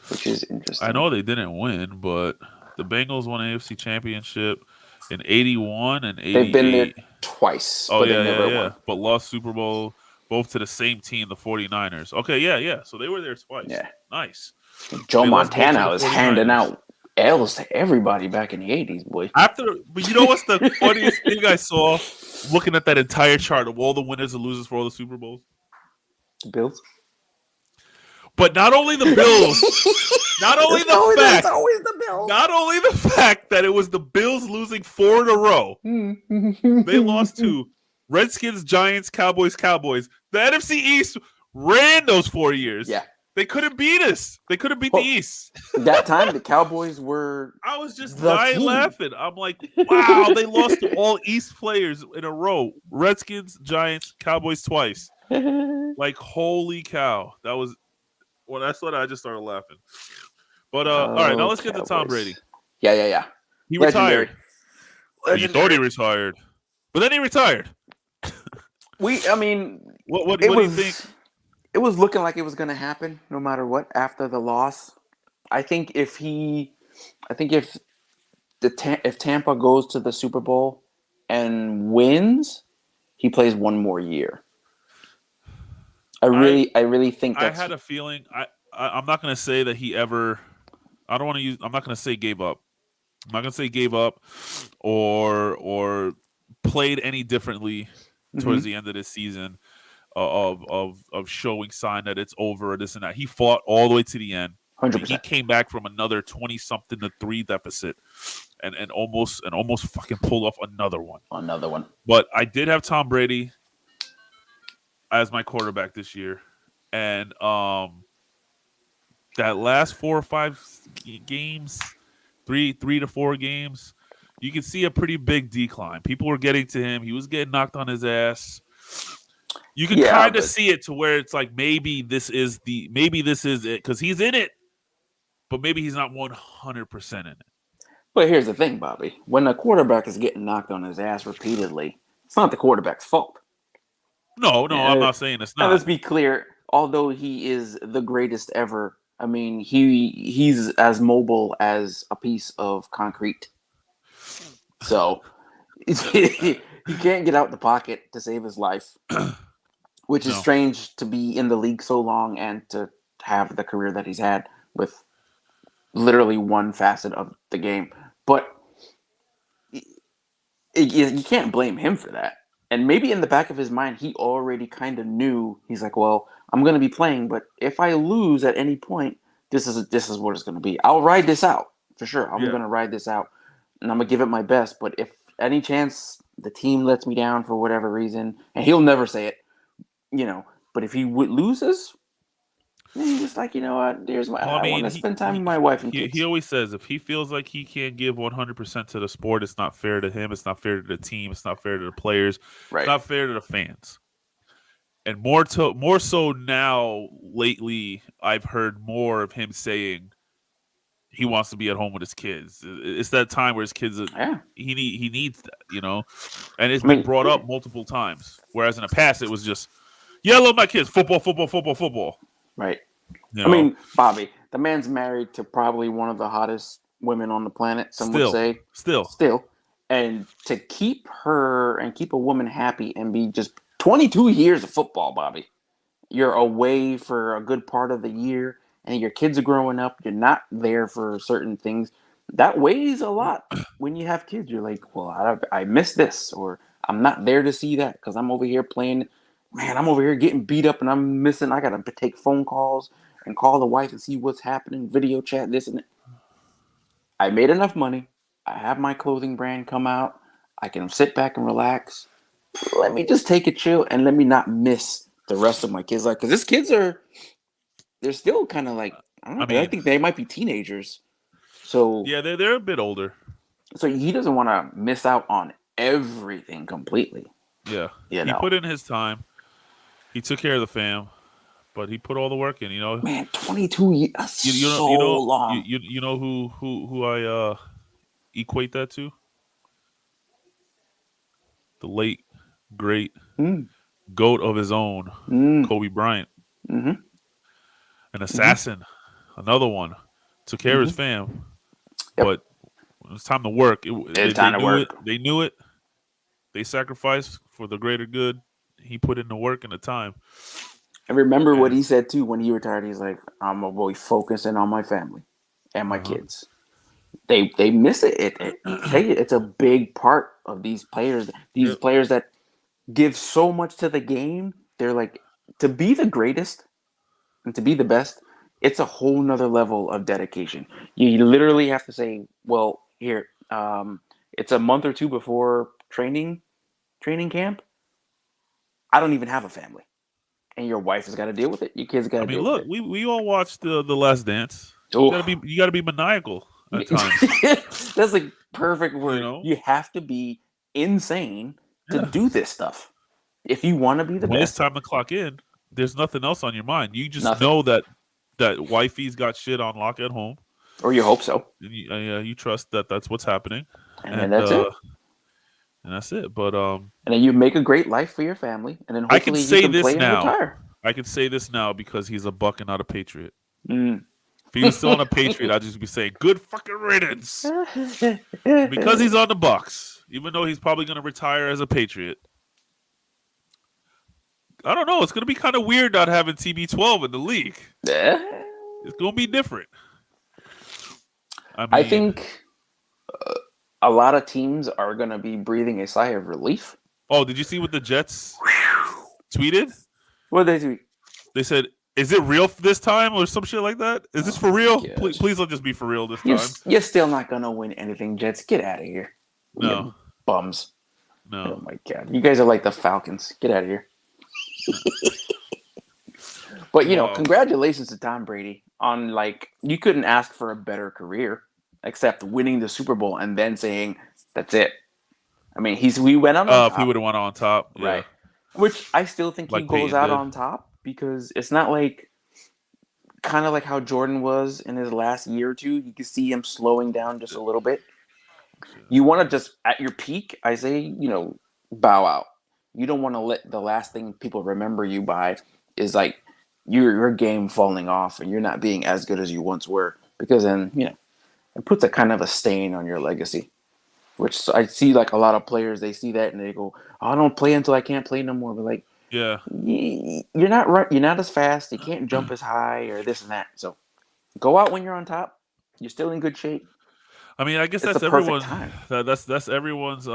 Which is interesting. I know they didn't win, but the Bengals won AFC Championship in 81 and 88. They've been there twice, but they never won. But lost Super Bowl both to the same team, the 49ers. Okay, yeah. So they were there twice. Yeah. Nice. Joe Montana was handing out L's to everybody back in the 80s, boy. But you know what's the funniest thing I saw looking at that entire chart of all the winners and losers for all the Super Bowls? The Bills. But not only the Bills, not only the fact that it was the Bills losing 4 in a row. They lost to Redskins, Giants, Cowboys. The NFC East ran those 4 years. Yeah. They couldn't beat us. They couldn't beat the East. That time, the Cowboys were. I was just dying laughing. I'm like, wow, they lost to all East players in a row. Redskins, Giants, Cowboys twice. Like, holy cow. Well, that's what I just started laughing. But all right, now let's get to Tom Brady. Yeah. He retired. You thought he retired, but then he retired. What do you think? It was looking like it was going to happen, no matter what. After the loss, I think if Tampa goes to the Super Bowl and wins, he plays one more year. I really think that's... I had a feeling. I'm not going to say that he ever. I'm not going to say gave up. I'm not going to say gave up or played any differently towards the end of this season of showing sign that it's over or this and that. He fought all the way to the end. 100%. He came back from another 20-something to 3 deficit and almost fucking pulled off another one. But I did have Tom Brady as my quarterback this year, and that last 4 or 5 games, 3 to 4 games, you can see a pretty big decline. People were getting to him. He was getting knocked on his ass. You can kind of see it to where it's like maybe this is it because he's in it, but maybe he's not 100% in it. But here's the thing, Bobby. When a quarterback is getting knocked on his ass repeatedly, it's not the quarterback's fault. No, I'm not saying it's not. And let's be clear. Although he is the greatest ever, I mean, he's as mobile as a piece of concrete. So he can't get out the pocket to save his life, which is strange to be in the league so long and to have the career that he's had with literally one facet of the game. But you can't blame him for that. And maybe in the back of his mind, he already kind of knew. He's like, well, I'm going to be playing, but if I lose at any point, this is what it's going to be. I'll ride this out for sure. I'm going to ride this out, and I'm going to give it my best. But if any chance the team lets me down for whatever reason, and he'll never say it, but if he loses, he's just like, you know what? I want to spend time with my wife and kids. He always says if he feels like he can't give 100% to the sport, it's not fair to him. It's not fair to the team. It's not fair to the players. Right. It's not fair to the fans. And more so now, lately, I've heard more of him saying he wants to be at home with his kids. It's that time where his kids, he needs that, And it's been brought up multiple times. Whereas in the past, it was just, I love my kids. Football. Right. I mean, Bobby, the man's married to probably one of the hottest women on the planet, some would say. Still. And to keep her and keep a woman happy and be just 22 years of football, Bobby. You're away for a good part of the year, and your kids are growing up. You're not there for certain things. That weighs a lot when you have kids. You're like, well, I miss this, or I'm not there to see that because I'm over here playing. Man, I'm over here getting beat up, and I'm missing. I got to take phone calls. and call the wife and see what's happening, video chat, this and that. I made enough money. I have my clothing brand come out. I can sit back and relax. Let me just take a chill and let me not miss the rest of my kids' life. Because these kids they're still kind of like, I don't know, I mean, think they might be teenagers. So yeah, they're a bit older. So he doesn't want to miss out on everything completely. Yeah, You he know, put in his time. He took care of the fam, but he put all the work in. man, 22 years, that's you know, so you know, long. you know who I equate that to? The late great Mm, goat of his own, mm, Kobe Bryant, mm-hmm, an mm-hmm, assassin, another one. Took care of his mm-hmm. fam, Yep, but when it was time to work, it's they time to knew it. work. They knew it. They sacrificed for the greater good. He put in the work and the time. And remember what And he said too when he retired. He's like, "I'm a boy focusing on my family and my uh-huh. kids." They miss it. It's a big part of these players. These Yep. players that give so much to the game. They're like, to be the greatest and to be the best, it's a whole nother level of dedication. You literally have to say, well, here, it's a month or two before training camp. I don't even have a family, and your wife has got to deal with it. Your kids got I to mean, deal with look, it. we all watched the Last Dance. Oh, You gotta be maniacal at times. that's like perfect You word. know, You have to be insane to yeah. do this stuff if you want to be the When it's best. time to clock in, there's nothing else on your mind. You just Nothing, know that wifey's got shit on lock at home, or you hope so, and you trust that that's what's happening, and then and that's it. that's it. But And then you make a great life for your family, and then I can hopefully you say can this play and now. retire. I can say this now because he's a Buck and not a Patriot. Mm. If he was still on a Patriot, I'd just be saying, "Good fucking riddance." Because he's on the Bucks, even though he's probably going to retire as a Patriot. I don't know. It's going to be kind of weird not having TB12 in the league. It's going to be different. I I mean, think a lot of teams are going to be breathing a sigh of relief. oh, did you see what the Jets tweeted? What did they do? They said, "Is it real this time?" or some shit like that. Is this Oh for my real? gosh. Please don't just be for real this time. You're still not going to win anything, Jets. Get out of here. No, You bums. no. Oh my God. You guys are like the Falcons. Get out of here. But, Wow. congratulations to Tom Brady on, you couldn't ask for a better career except winning the Super Bowl and then saying, that's it. I mean, we went out on If he would top, have went on top, yeah, right? Which I still think he like goes Peyton out did. on top because it's not kind of like how Jordan was in his last year or two. You can see him slowing down just a little bit. You want to just, at your peak, I say, bow out. You don't want to let the last thing people remember you by is like your game falling off and you're not being as good as you once were, because then it puts a kind of a stain on your legacy. Which I see, like, a lot of players, they see that and they go, "Oh, I don't play until I can't play no more." But like, Yeah. you're not right. You're not as fast. You can't jump as high or this and that. So go out when you're on top. You're still in good shape. I mean, I guess It's the that's perfect everyone. time. That's everyone's.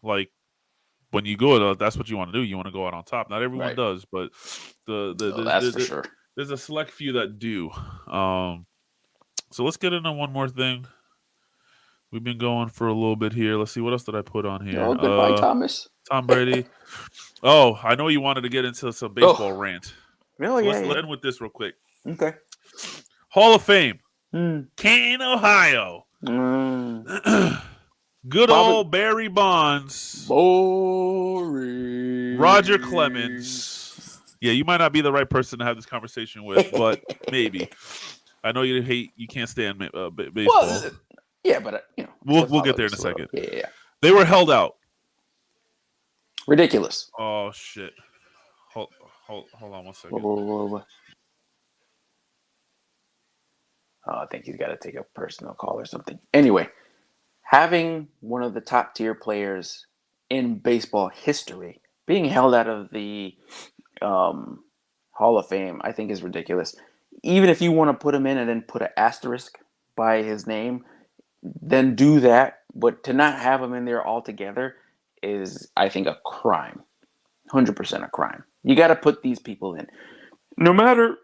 Like when you go, that's what you want to do. You want to go out on top. Not everyone Right. does, but Oh, that's for sure. there's a select few that do. So let's get into one more thing. We've been going for a little bit here. Let's see, what else did I put on here? Oh, goodbye, Thomas. Tom Brady. Oh, I know you wanted to get into some baseball Oh, rant. really? So let's Yeah. end with this real quick. Okay. Hall of Fame, Mm. Canton, Ohio. Mm. Good Probably old Barry Bonds. boring. Roger Clemens. Yeah, you might not be the right person to have this conversation with, but maybe. I know you can't stand baseball. Well, yeah, but We'll get there in a second. Yeah. They were held out. Ridiculous. Oh shit! Hold on 1 second. Whoa. Oh, I think he's got to take a personal call or something. Anyway, having one of the top tier players in baseball history being held out of the Hall of Fame, I think is ridiculous. Even if you want to put him in and then put an asterisk by his name, then do that. But to not have him in there altogether is, I think, a crime. 100% a crime. You got to put these people in. No matter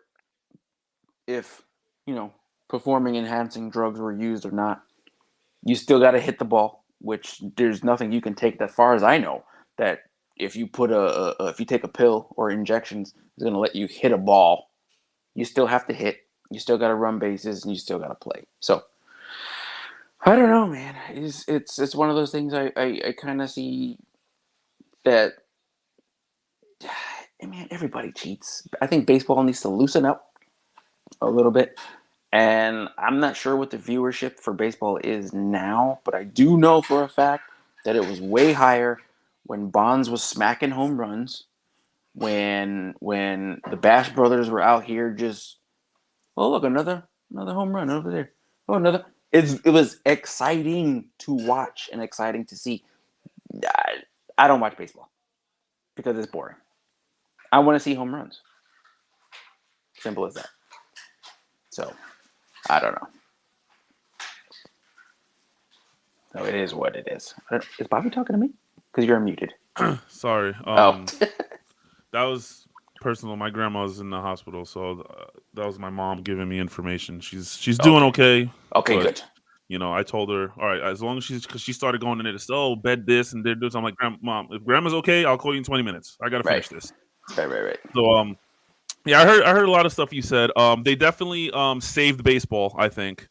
if performing enhancing drugs were used or not. You still got to hit the ball, which there's nothing you can take that far as I know that if you put if you take a pill or injections is going to let you hit a ball. You still have to hit. You still got to run bases and you still got to play. So I don't know, man. It's one of those things I kind of see that. Man, everybody cheats. I think baseball needs to loosen up a little bit. And I'm not sure what the viewership for baseball is now, but I do know for a fact that it was way higher when Bonds was smacking home runs, when the Bash brothers were out here just, oh look, another home run over there. Oh, another. It was exciting to watch and exciting to see. I don't watch baseball because it's boring. I want to see home runs. Simple as that. So, I don't know. So it is what it is. Is Bobby talking to me? Because you're muted. Sorry. That was personal. My grandma was in the hospital, so that was my mom giving me information. She's doing okay. Okay, good. I told her, all right, as long as because she started going in it, bed this and they're doing. So I'm like, Mom, if grandma's okay, I'll call you in 20 minutes. I gotta finish this. Right. So yeah, I heard a lot of stuff you said. They definitely saved baseball, I think.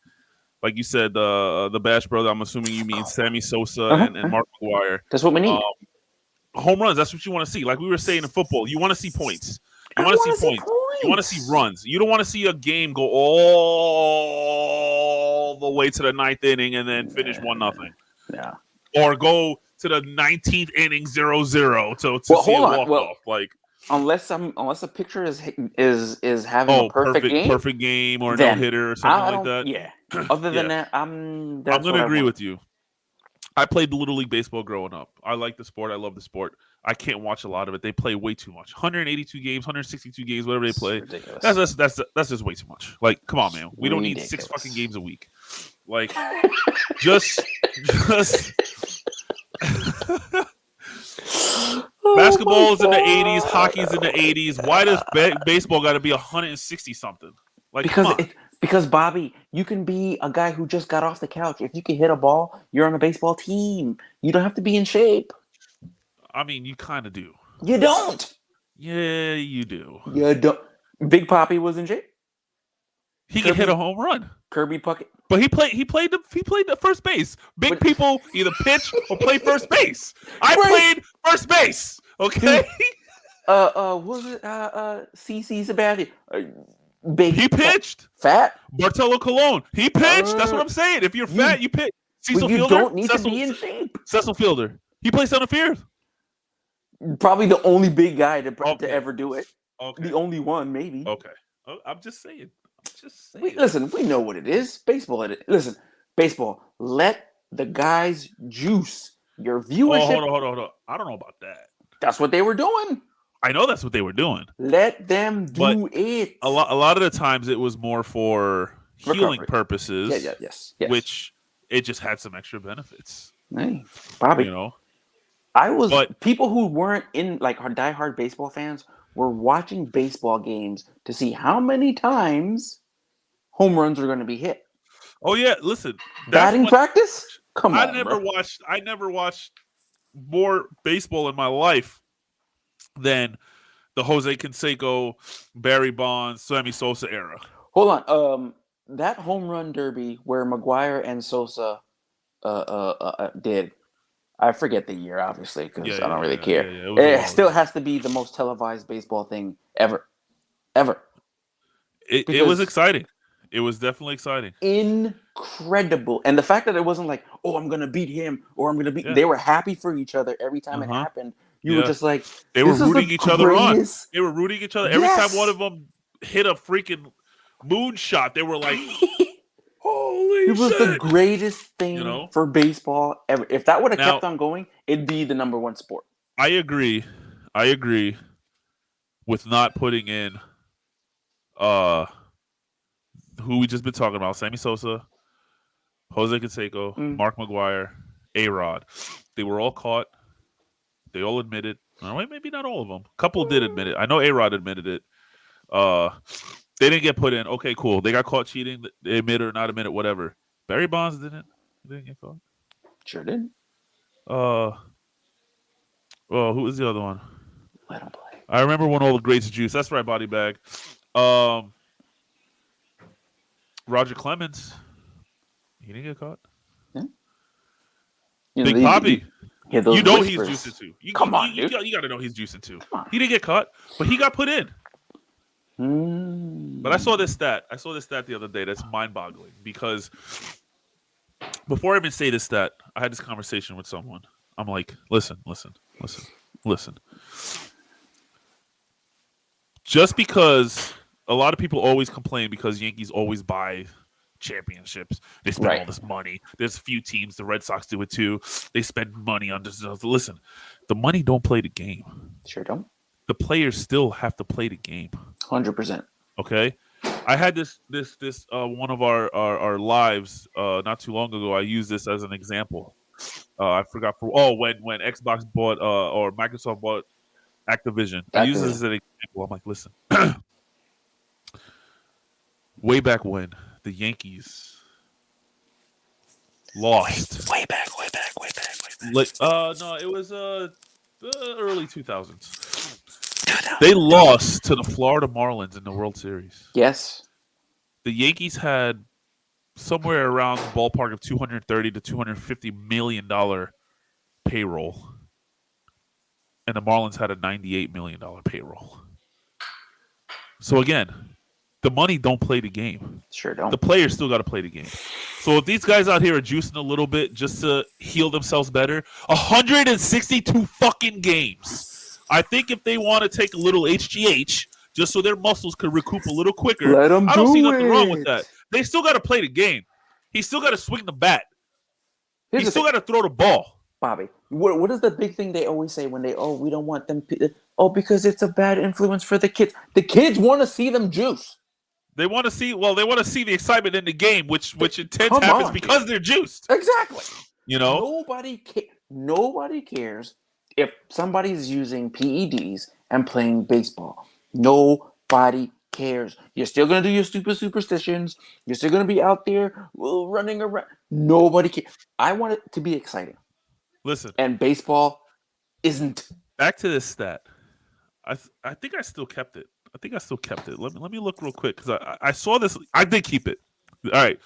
Like you said, the Bash brother, I'm assuming you mean Sammy Sosa and Mark McGwire. That's what we need. Home runs, that's what you want to see. Like we were saying in football, you want to see points. You want to see points. You want to see runs. You don't want to see a game go all the way to the 9th inning and then finish 1-0. Yeah. Or go to the 19th inning 0-0 to see a walk-off. Like unless a pitcher is having a perfect game or no hitter or something like that. Yeah. Other than that, I'm going to agree with you. I played Little League baseball growing up. I like the sport. I love the sport. I can't watch a lot of it. They play way too much. 182 games, 162 games, whatever they play. Ridiculous. That's just way too much. Like, come on, man. We don't need 6 fucking games a week. Like, just basketball is in the 80s, hockey's in the 80s. Why does baseball got to be 160 something? Like, because Bobby, you can be a guy who just got off the couch. If you can hit a ball, you're on a baseball team. You don't have to be in shape. I mean, you kind of do. You don't. Yeah, you do. You don't. Big Papi was in shape. He can hit a home run. Kirby Puckett. But he played the first base. Big people either pitch or play first base. I played first base. Okay. What was it? CC Sabathia. Big. He pitched. Fat. Bartolo Colon. He pitched. That's what I'm saying. If you're fat, you pitch. Cecil Fielder. You don't need to be in shape. Cecil Fielder. He plays center field. Probably the only big guy to ever do it. Okay. The only one, maybe. Okay. I'm just saying. Listen, we know what it is. Baseball. Baseball. Let the guys juice your viewership. Hold on. I don't know about that. That's what they were doing. I know that's what they were doing. Let them do it. A lot of the times it was more for healing purposes. Yes. Which it just had some extra benefits. Hey, Bobby. People who weren't in like diehard baseball fans were watching baseball games to see how many times home runs are going to be hit. Oh yeah, listen. Batting practice? Come on. I never watched more baseball in my life than the Jose Canseco, Barry Bonds, Sammy Sosa era. Hold on. That home run derby where McGwire and Sosa did. I forget the year, obviously, because I don't really care. It still has to be the most televised baseball thing ever. It was exciting. It was definitely exciting. Incredible. And the fact that it wasn't like, oh, I'm going to beat him or I'm going to beat... Yeah. They were happy for each other every time it happened. You were just like... They were rooting each other on. They were rooting each other. Every time one of them hit a freaking moonshot, they were like... Holy shit. It was the greatest thing for baseball ever. If that would have kept on going, it'd be the number one sport. I agree with not putting in who we just been talking about, Sammy Sosa, Jose Canseco, Mark McGwire, A-Rod. They were all caught. They all admitted. Maybe not all of them. A couple did admit it. I know A-Rod admitted it. They didn't get put in. Okay, cool. They got caught cheating. They admit it or not admit it, whatever. Barry Bonds didn't get caught. Sure did. Well, who was the other one? Let him play. I remember when all the greats juice. That's right, body bag. Roger Clemens. He didn't get caught. Yeah. Big Papi. You know whispers. he's juicing too. You dude. got to know he's juicing too. He didn't get caught, but he got put in. But I saw this stat. The other day. That's mind-boggling because before I even say this stat, I had this conversation with someone. I'm like, listen. Just because a lot of people always complain because Yankees always buy championships, they spend all this money. There's a few teams, the Red Sox do it too. They spend money on this. Listen, the money don't play the game. Sure don't. The players still have to play the game. 100%. Okay, I had this one of our lives not too long ago. I used this as an example. I forgot when Xbox bought or Microsoft bought Activision. I use this as an example. I'm like, listen, way back when the Yankees lost. Way back. Like, no, it was early 2000s. They lost to the Florida Marlins in the World Series. Yes. The Yankees had somewhere around the ballpark of $230 to $250 million payroll, and the Marlins had a $98 million payroll. So again, the money don't play the game. Sure don't. The players still got to play the game. So if these guys out here are juicing a little bit just to heal themselves better, 162 fucking games. I think if they want to take a little HGH just so their muscles could recoup a little quicker, I don't see nothing wrong with that. They still got to play the game. He still got to swing the bat. He still got to throw the ball. Bobby, what is the big thing they always say when we don't want them? Because it's a bad influence for the kids. The kids want to see them juice. They want to see the excitement in the game, which intense happens because they're juiced. Exactly. You know, nobody cares if somebody's using PEDs and playing baseball. Nobody cares. You're still gonna do your stupid superstitions. You're still gonna be out there running around. Nobody cares. I want it to be exciting. Listen, and baseball isn't. Back to this stat. I think I still kept it. Let me look real quick because I saw this. I did keep it. All right.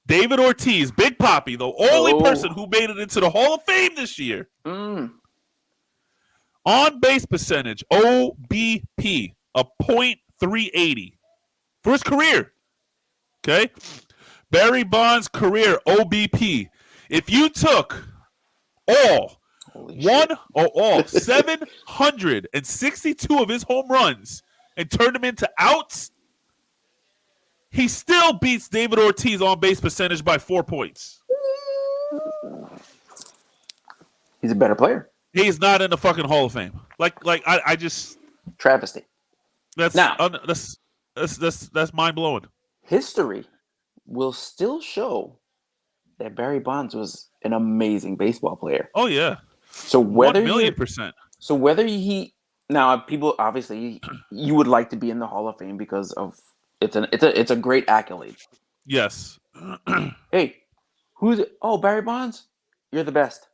David Ortiz, Big Papi, the only person who made it into the Hall of Fame this year. On base percentage, OBP, a .380 for his career. Okay. Barry Bonds' career OBP. If you took all 762 of his home runs and turned them into outs, he still beats David Ortiz on base percentage by 4 points. He's a better player. He's not in the fucking Hall of Fame. I just travesty. That's mind blowing. History will still show that Barry Bonds was an amazing baseball player. Oh yeah. So whether 1,000,000%. So whether now people obviously you would like to be in the Hall of Fame because of it's a great accolade. Yes. Hey, Barry Bonds? You're the best.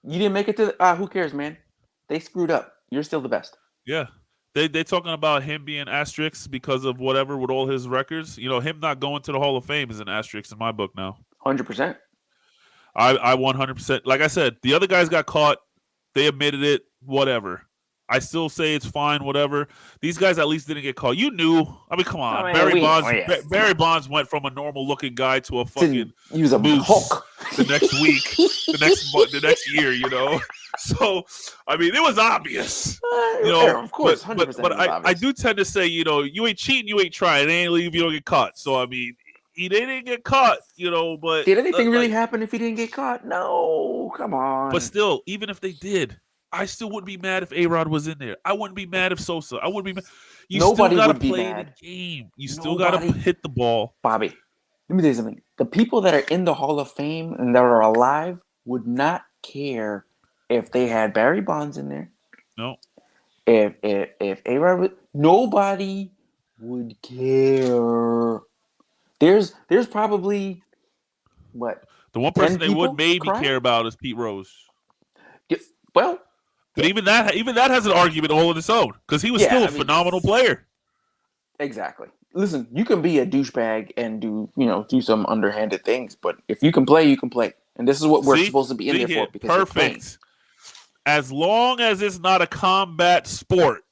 You didn't make it to who cares, man? They screwed up. You're still the best. Yeah. They talking about him being asterisk because of whatever with all his records. You know, him not going to the Hall of Fame is an asterisk in my book now. 100%. I 100%. Like I said, the other guys got caught. They admitted it. Whatever. I still say it's fine. Whatever. These guys at least didn't get caught. You knew. I mean, come on. Barry Bonds went from a normal looking guy to a fucking use a moose Hulk the next week, the next year. You know. So I mean, it was obvious. You know, of course, 100%. But I do tend to say, you know, you ain't cheating, you ain't trying. It ain't leave if you don't get caught. So I mean. They didn't get caught, you know, but... Did anything really happen if he didn't get caught? No, come on. But still, even if they did, I still wouldn't be mad if A-Rod was in there. I wouldn't be mad if Sosa. I wouldn't be mad. Nobody still got to would be play mad. the game. You still got to hit the ball. Bobby, let me tell you something. The people that are in the Hall of Fame and that are alive would not care if they had Barry Bonds in there. No. If A-Rod... Nobody would care. There's probably what The one 10 person they would people maybe crying? care about is Pete Rose. Yeah, well, But even that has an argument all on its own because he was Yeah, still a I mean- phenomenal player. exactly. Listen, you can be a douchebag and do some underhanded things, but if you can play, you can play. And this is what we're supposed to be in there for because you're playing. Perfect. As long as it's not a combat sport,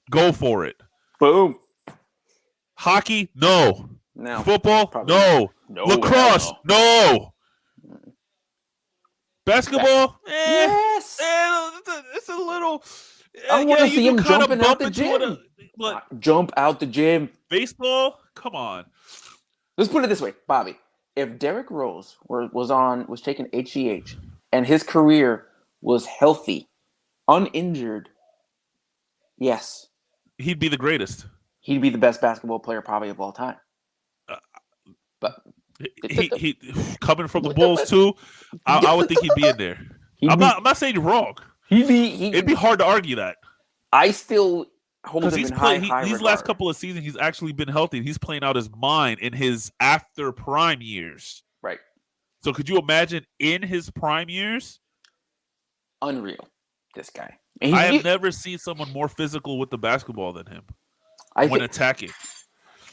go for it. Boom. Hockey, no. No. Football, Probably no. No, Lacrosse, hell no. Basketball, Yes. it's a little. I want to see him kinda jumping out bump the into gym. but Jump out the gym. baseball, come on. Let's put it this way, Bobby. If Derrick Rose was taking HGH and his career was healthy, uninjured, yes, He'd be the greatest. he'd be the best basketball player probably of all time. But He coming from the Bulls too. I would think he'd be in there. I'm not saying you're wrong. It'd be hard to argue that. I still hold him Because in high these regard. last couple of seasons, he's actually been healthy. He's playing out his mind in his after prime years. Right. So could you imagine in his prime years? Unreal, this guy. I have never seen someone more physical with the basketball than him when attacking.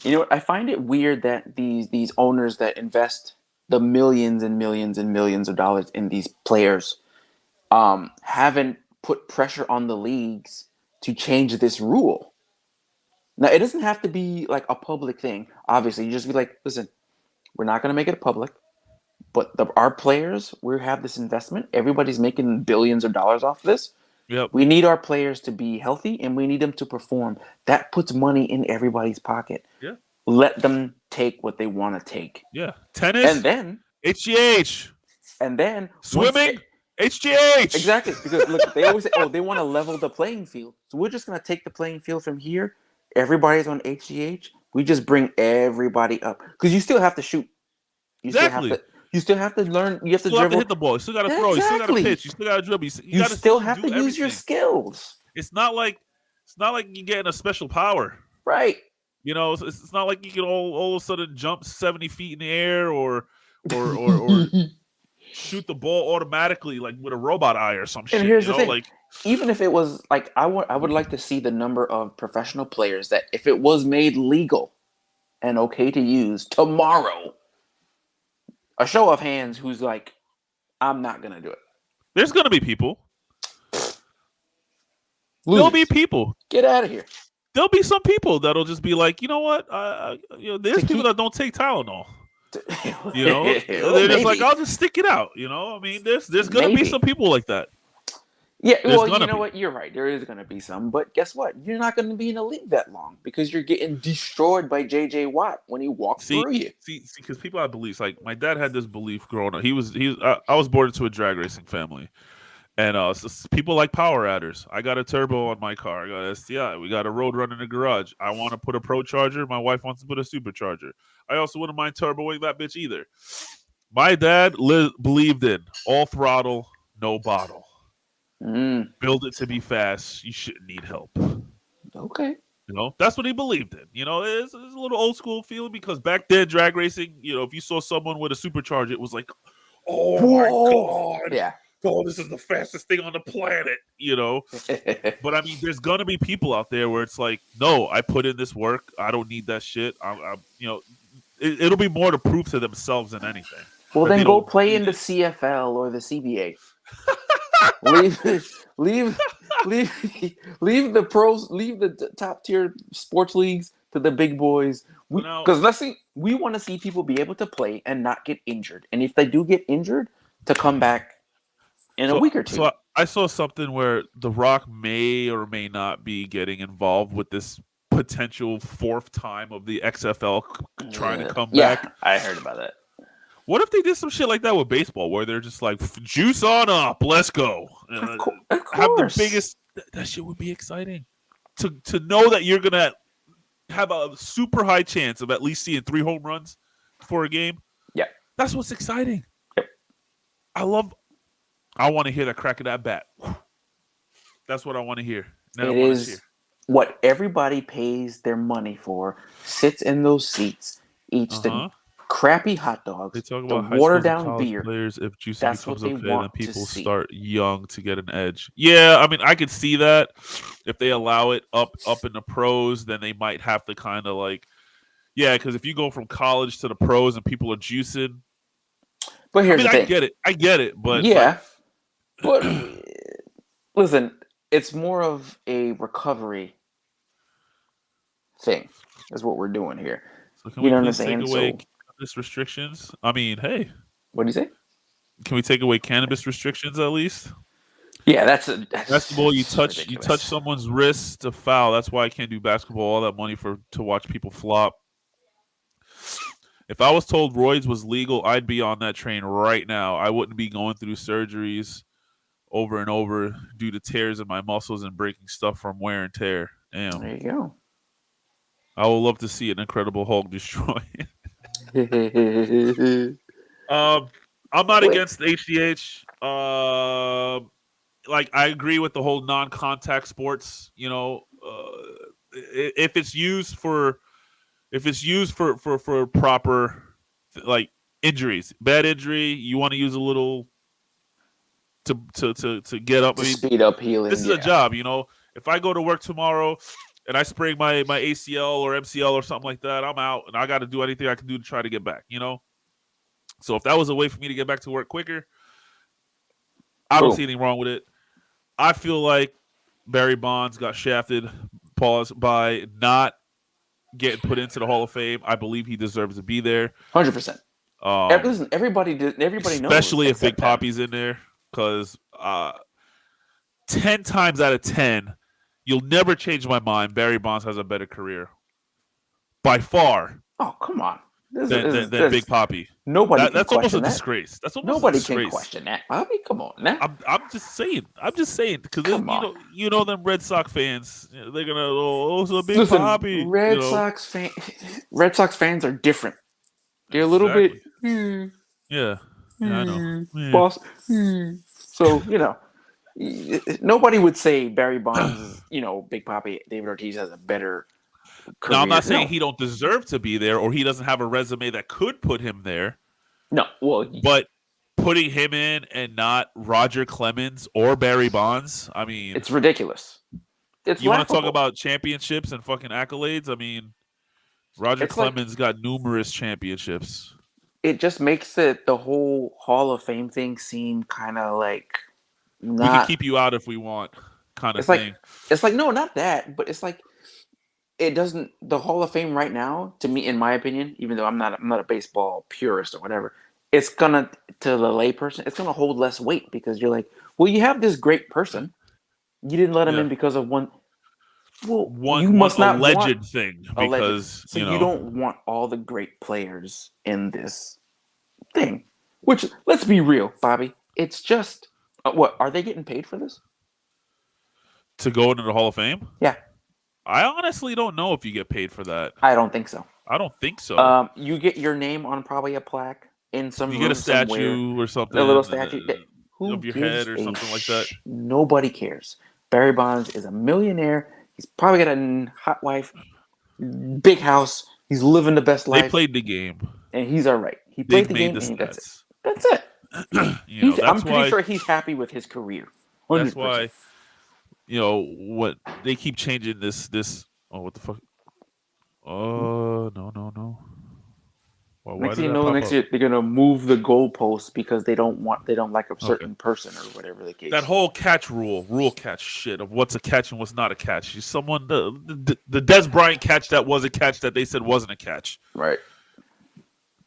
You know what? I find it weird that these owners that invest the millions and millions and millions of dollars in these players haven't put pressure on the leagues to change this rule. Now, it doesn't have to be like a public thing. Obviously, you just be like, listen, we're not going to make it public, but our players, we have this investment. Everybody's making billions of dollars off this. Yep. We need our players to be healthy, and we need them to perform. That puts money in everybody's pocket. Yeah. Let them take what they want to take. Yeah. Tennis. And then HGH. And then swimming. HGH. Exactly. Because look, they always say, they want to level the playing field. So we're just gonna take the playing field from here. Everybody's on HGH. We just bring everybody up. Because you still have to shoot. You still have to learn. You have to dribble. Hit the ball. You still got to throw. You still got to pitch. You still got to dribble. You still have to use your skills. It's not like you're getting a special power, right? You know, it's not like you can all of a sudden jump 70 feet in the air or shoot the ball automatically like with a robot eye or some shit. And here's the thing: like, even if it was like I would like to see the number of professional players that if it was made legal and okay to use tomorrow. A show of hands who's like, I'm not going to do it. There's going to be people. There'll be people. Get out of here. There'll be some people that'll just be like, you know what? There's people that don't take Tylenol. You know? They're just like, I'll just stick it out. You know? I mean, there's going to be some people like that. Yeah, well, you know what? You're right. There is going to be some. But guess what? You're not going to be in the league that long because you're getting destroyed by J.J. Watt when he walks through you. See, because people have beliefs. Like, my dad had this belief growing up. I was born into a drag racing family. And people like power adders. I got a turbo on my car. I got an STI. We got a road run in the garage. I want to put a Pro Charger. My wife wants to put a Supercharger. I also wouldn't mind turboing that bitch either. My dad believed in all throttle, no bottle. Build it to be fast. You shouldn't need help. Okay. You know, that's what he believed in. You know, it's a little old school feeling because back then, drag racing, you know, if you saw someone with a supercharger, it was like, oh my God. Yeah. Oh, this is the fastest thing on the planet, you know? But I mean, there's going to be people out there where it's like, no, I put in this work. I don't need that shit. It'll be more to prove to themselves than anything. Well, then go play in the CFL or the CBA. leave the pros, leave the top tier sports leagues to the big boys. Because we want to see people be able to play and not get injured. And if they do get injured, to come back in a week or two. So I saw something where The Rock may or may not be getting involved with this potential fourth time of the XFL trying to come back. Yeah, I heard about that. What if they did some shit like that with baseball, where they're just like, juice on up, let's go. Of course. Have the biggest. That shit would be exciting. To know that you're gonna have a super high chance of at least seeing 3 home runs for a game. Yeah, that's what's exciting. Yep. I want to hear that crack of that bat. That's what I want to hear. It is what everybody pays their money for, sits in those seats, eats the crappy hot They dogs, talk the about high watered schools and down college beer. players. If juicing That's what becomes they okay, then want to people see. start young to get an edge. Yeah, I mean, I could see that. If they allow it up in the pros, then they might have to kind of like, yeah, because if you go from college to the pros and people are juicing, But I here's mean, the I thing. get it, but Yeah, but listen, it's more of a recovery thing. Is what we're doing here. so can You we know what I'm please take saying? away So, cannabis restrictions? I mean, hey, what do you say? can we take away cannabis restrictions at least? Yeah, Basketball, that's you touch ridiculous. someone's wrist to foul. That's why I can't do basketball. All that money to watch people flop. If I was told roids was legal, I'd be on that train right now. I wouldn't be going through surgeries over and over due to tears in my muscles and breaking stuff from wear and tear. Damn. There you I would love to see an Incredible Hulk destroy. go. I'm not Wait, against HGH. Like I agree with the whole non-contact sports. You know, if it's used for proper like injuries, bad injury, you want to use a little to get up. I to mean, speed up this healing, is a yeah. job, you know. If I go to work tomorrow and I sprain my ACL or MCL or something like that, I'm out and I got to do anything I can do to try to get back, you know. So if that was a way for me to get back to work quicker, I don't see Boom. anything wrong with it. I feel like Barry Bonds got shafted, pause, by not getting put into the Hall of Fame. I believe he deserves to be there. 100%. Um, Listen, everybody knows especially if Big except them. Poppy's in there, because 10 times out of 10, you'll never change my mind. Barry Bonds has a better career by far Oh, come on. than Big Poppy. Nobody can That's almost a question that. disgrace. That's almost a Nobody can disgrace. question that, Bobby. Come on now. I'm just saying. I'm just saying because Come on. you know them Red Sox fans. They're gonna it's a Big Listen, Poppy. Red Sox fans are different. They're a little bit Yeah, I know. Yeah. boss. So, nobody would say Barry Bonds is, Big Poppy, David Ortiz has a better career. Now I'm not saying he don't deserve to be there or he doesn't have a resume that could put him there. No, well, but putting him in and not Roger Clemens or Barry Bonds, I mean, it's ridiculous. It's you want to laughable. talk about championships and fucking accolades? I mean, Roger Clemens got numerous championships. It just makes the whole Hall of Fame thing seem kind of like not. We can keep you out if we want, kind of thing. It's like no, not that, but it's like it doesn't. The Hall of Fame right now, to me, in my opinion, even though I'm not a baseball purist or whatever, it's gonna to the layperson, it's gonna hold less weight because you're like, well, you have this great person, you didn't let him in because of one. Well, you must not alleged thing because so you don't want all the great players in this thing. Which, let's be real, Bobby, it's just what are they getting paid for this? To go into the Hall of Fame? Yeah. I honestly don't know if you get paid for that. I don't think so. You get your name on probably a plaque in some room get a statue somewhere, or something, a little statue of your head or something like that. Nobody cares. Barry Bonds is a millionaire. He's probably got a hot wife, big house. He's living the best life. They played the game, and he's all right. He played the game, and that's it. That's it. I'm pretty sure he's happy with his career. 100%. That's why, what they keep changing this. Oh, what the fuck? Oh, no. Well, next thing you know, next year they're gonna move the goalposts because they don't like a certain person or whatever the case. That whole rule catch shit of what's a catch and what's not a catch. Someone the Des Bryant catch that was a catch that they said wasn't a catch. Right.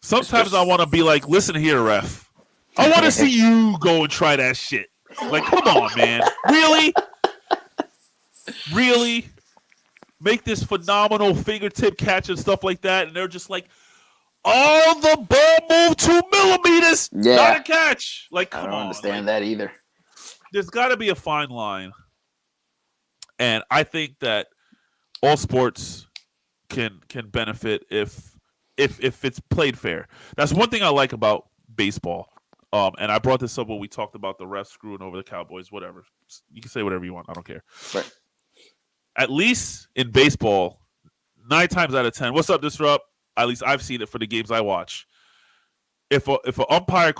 Sometimes I want to be like, listen here, ref. I want to see you go and try that shit. Like, come on, man. Really? Make this phenomenal fingertip catch and stuff like that, and they're just like, oh, the ball moved 2 millimeters. Yeah. Not a catch. Like, come on. I don't understand that either. There's got to be a fine line. And I think that all sports can benefit if it's played fair. That's one thing I like about baseball. And I brought this up when we talked about the refs screwing over the Cowboys, whatever. You can say whatever you want. I don't care. Right. at least in baseball, 9 times out of 10. What's up, Disrupt? At least I've seen it for the games I watch. If an umpire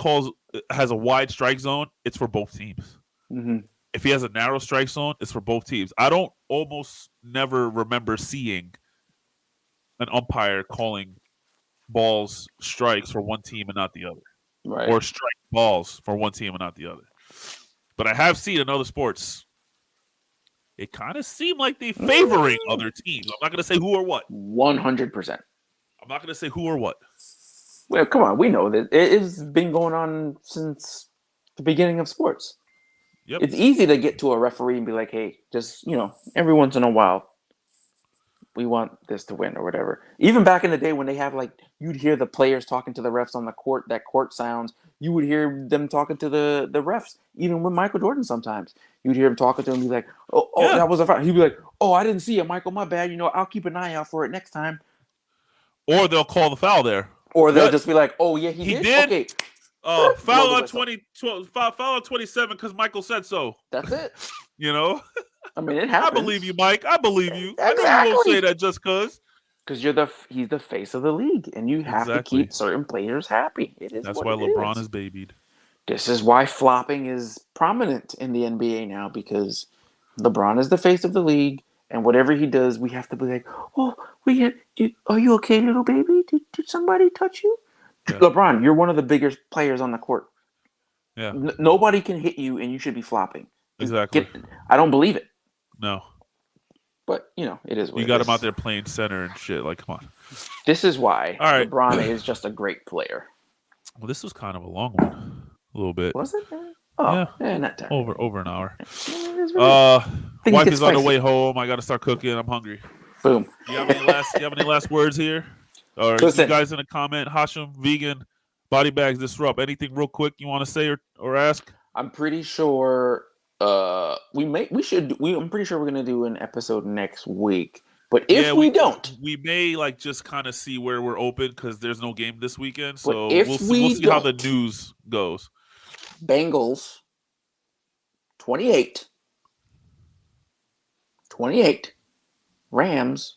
has a wide strike zone, it's for both teams. Mm-hmm. If he has a narrow strike zone, it's for both teams. I don't almost never remember seeing an umpire calling balls strikes for one team and not the other, Right. or strike balls for one team and not the other. But I have seen in other sports, it kind of seemed like they favoring other teams. I'm not going to say who or what. 100%. I'm not going to say who or what. Well, come on. We know that it's been going on since the beginning of sports. Yep. It's easy to get to a referee and be like, hey, just, every once in a while, we want this to win or whatever. Even back in the day when they have you'd hear the players talking to the refs on the court, that court sounds, you would hear them talking to the refs. Even with Michael Jordan sometimes, you'd hear him talking to him and be like, oh, yeah. That was a foul. He'd be like, oh, I didn't see it, Michael, my bad. I'll keep an eye out for it next time. Or they'll call the foul there. Or they'll just be like, oh, yeah, he did? Okay. Foul on 20, foul on 27 because Michael said so. That's it. I mean, it happens. I believe you, Mike. I believe you. Exactly. I know you won't say that just because. Because he's the face of the league, and you have to keep certain players happy. That's why LeBron is babied. This is why flopping is prominent in the NBA now, because LeBron is the face of the league, and whatever he does, we have to be like, oh, are you okay, little baby? Did somebody touch you? Yeah. LeBron, you're one of the biggest players on the court. Yeah. Nobody can hit you, and you should be flopping. Exactly. I don't believe it. No. But, it is what you got him out there playing center and shit. Like, come on. This is why right. LeBron is just a great player. Well, this was kind of a long one. A little bit. Was it? Oh, yeah, not terrible. Over an hour. Really, wife is on the way home. I got to start cooking. I'm hungry. Boom. You have any last words here? Or you guys in the comment, Hashim, vegan, body bags, disrupt. Anything real quick you want to say or ask? I'm pretty sure I'm pretty sure we're gonna do an episode next week. But if we don't, we may just kind of see where we're open because there's no game this weekend. So we'll see how the news goes. Bengals 28. Rams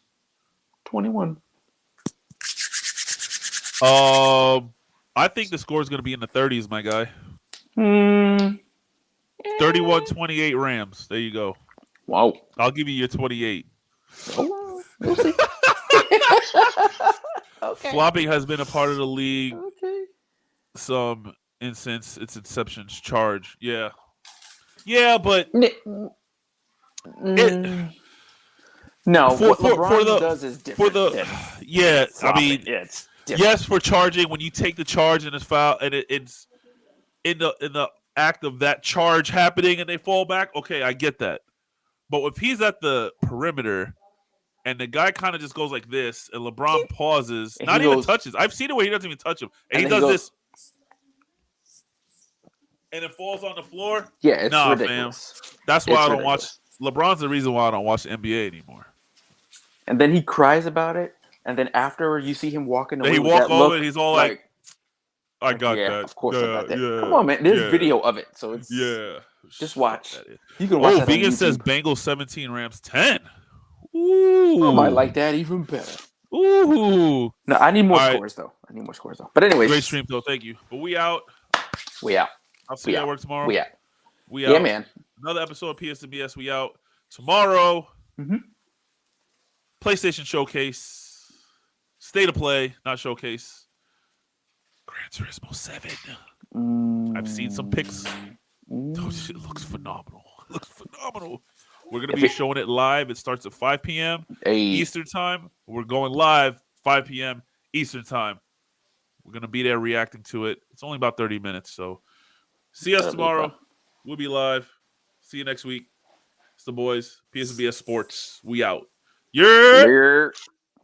21. I think the score is going to be in the 30s, my guy. 31-28 Rams. There you go. Wow. I'll give you your 28. Oh, we'll see. Okay. Flopping has been a part of the league. Okay. Since its inception. Charge. Yeah. Yeah, but no. What LeBron does is different. I mean, it's yes, for charging when you take the charge and it's foul and it's in the act of that charge happening and they fall back. Okay, I get that. But if he's at the perimeter and the guy kind of just goes like this and LeBron pauses, not even touches. I've seen it where he doesn't even touch him, and he does this, and it falls on the floor. Yeah, it's ridiculous. Fam. That's why I don't watch. LeBron's the reason why I don't watch the NBA anymore. And then he cries about it, and then after you see him walking away, he walk over, and he's all like I got that. Of course, I got that. Yeah, come on, man. There's video of it, so it's just watch. You can watch. Vegan says Bengals 17, Rams 10. Ooh, I might like that even better. Ooh, no, I need more scores though. But anyways, great stream though. Thank you. But we out. I'll see you at work tomorrow. We out. Yeah, man. Another episode of PSNBS. We out tomorrow. Mm-hmm. PlayStation Showcase. State of Play, not Showcase. Gran Turismo 7. I've seen some pics. Oh, shit looks phenomenal. We're going to be showing it live. It starts at 5 p.m. Eastern time. We're going live 5 p.m. Eastern time. We're going to be there reacting to it. It's only about 30 minutes. So see us tomorrow. We'll be live. See you next week. It's the boys. PSBS Sports. We out. Yeah.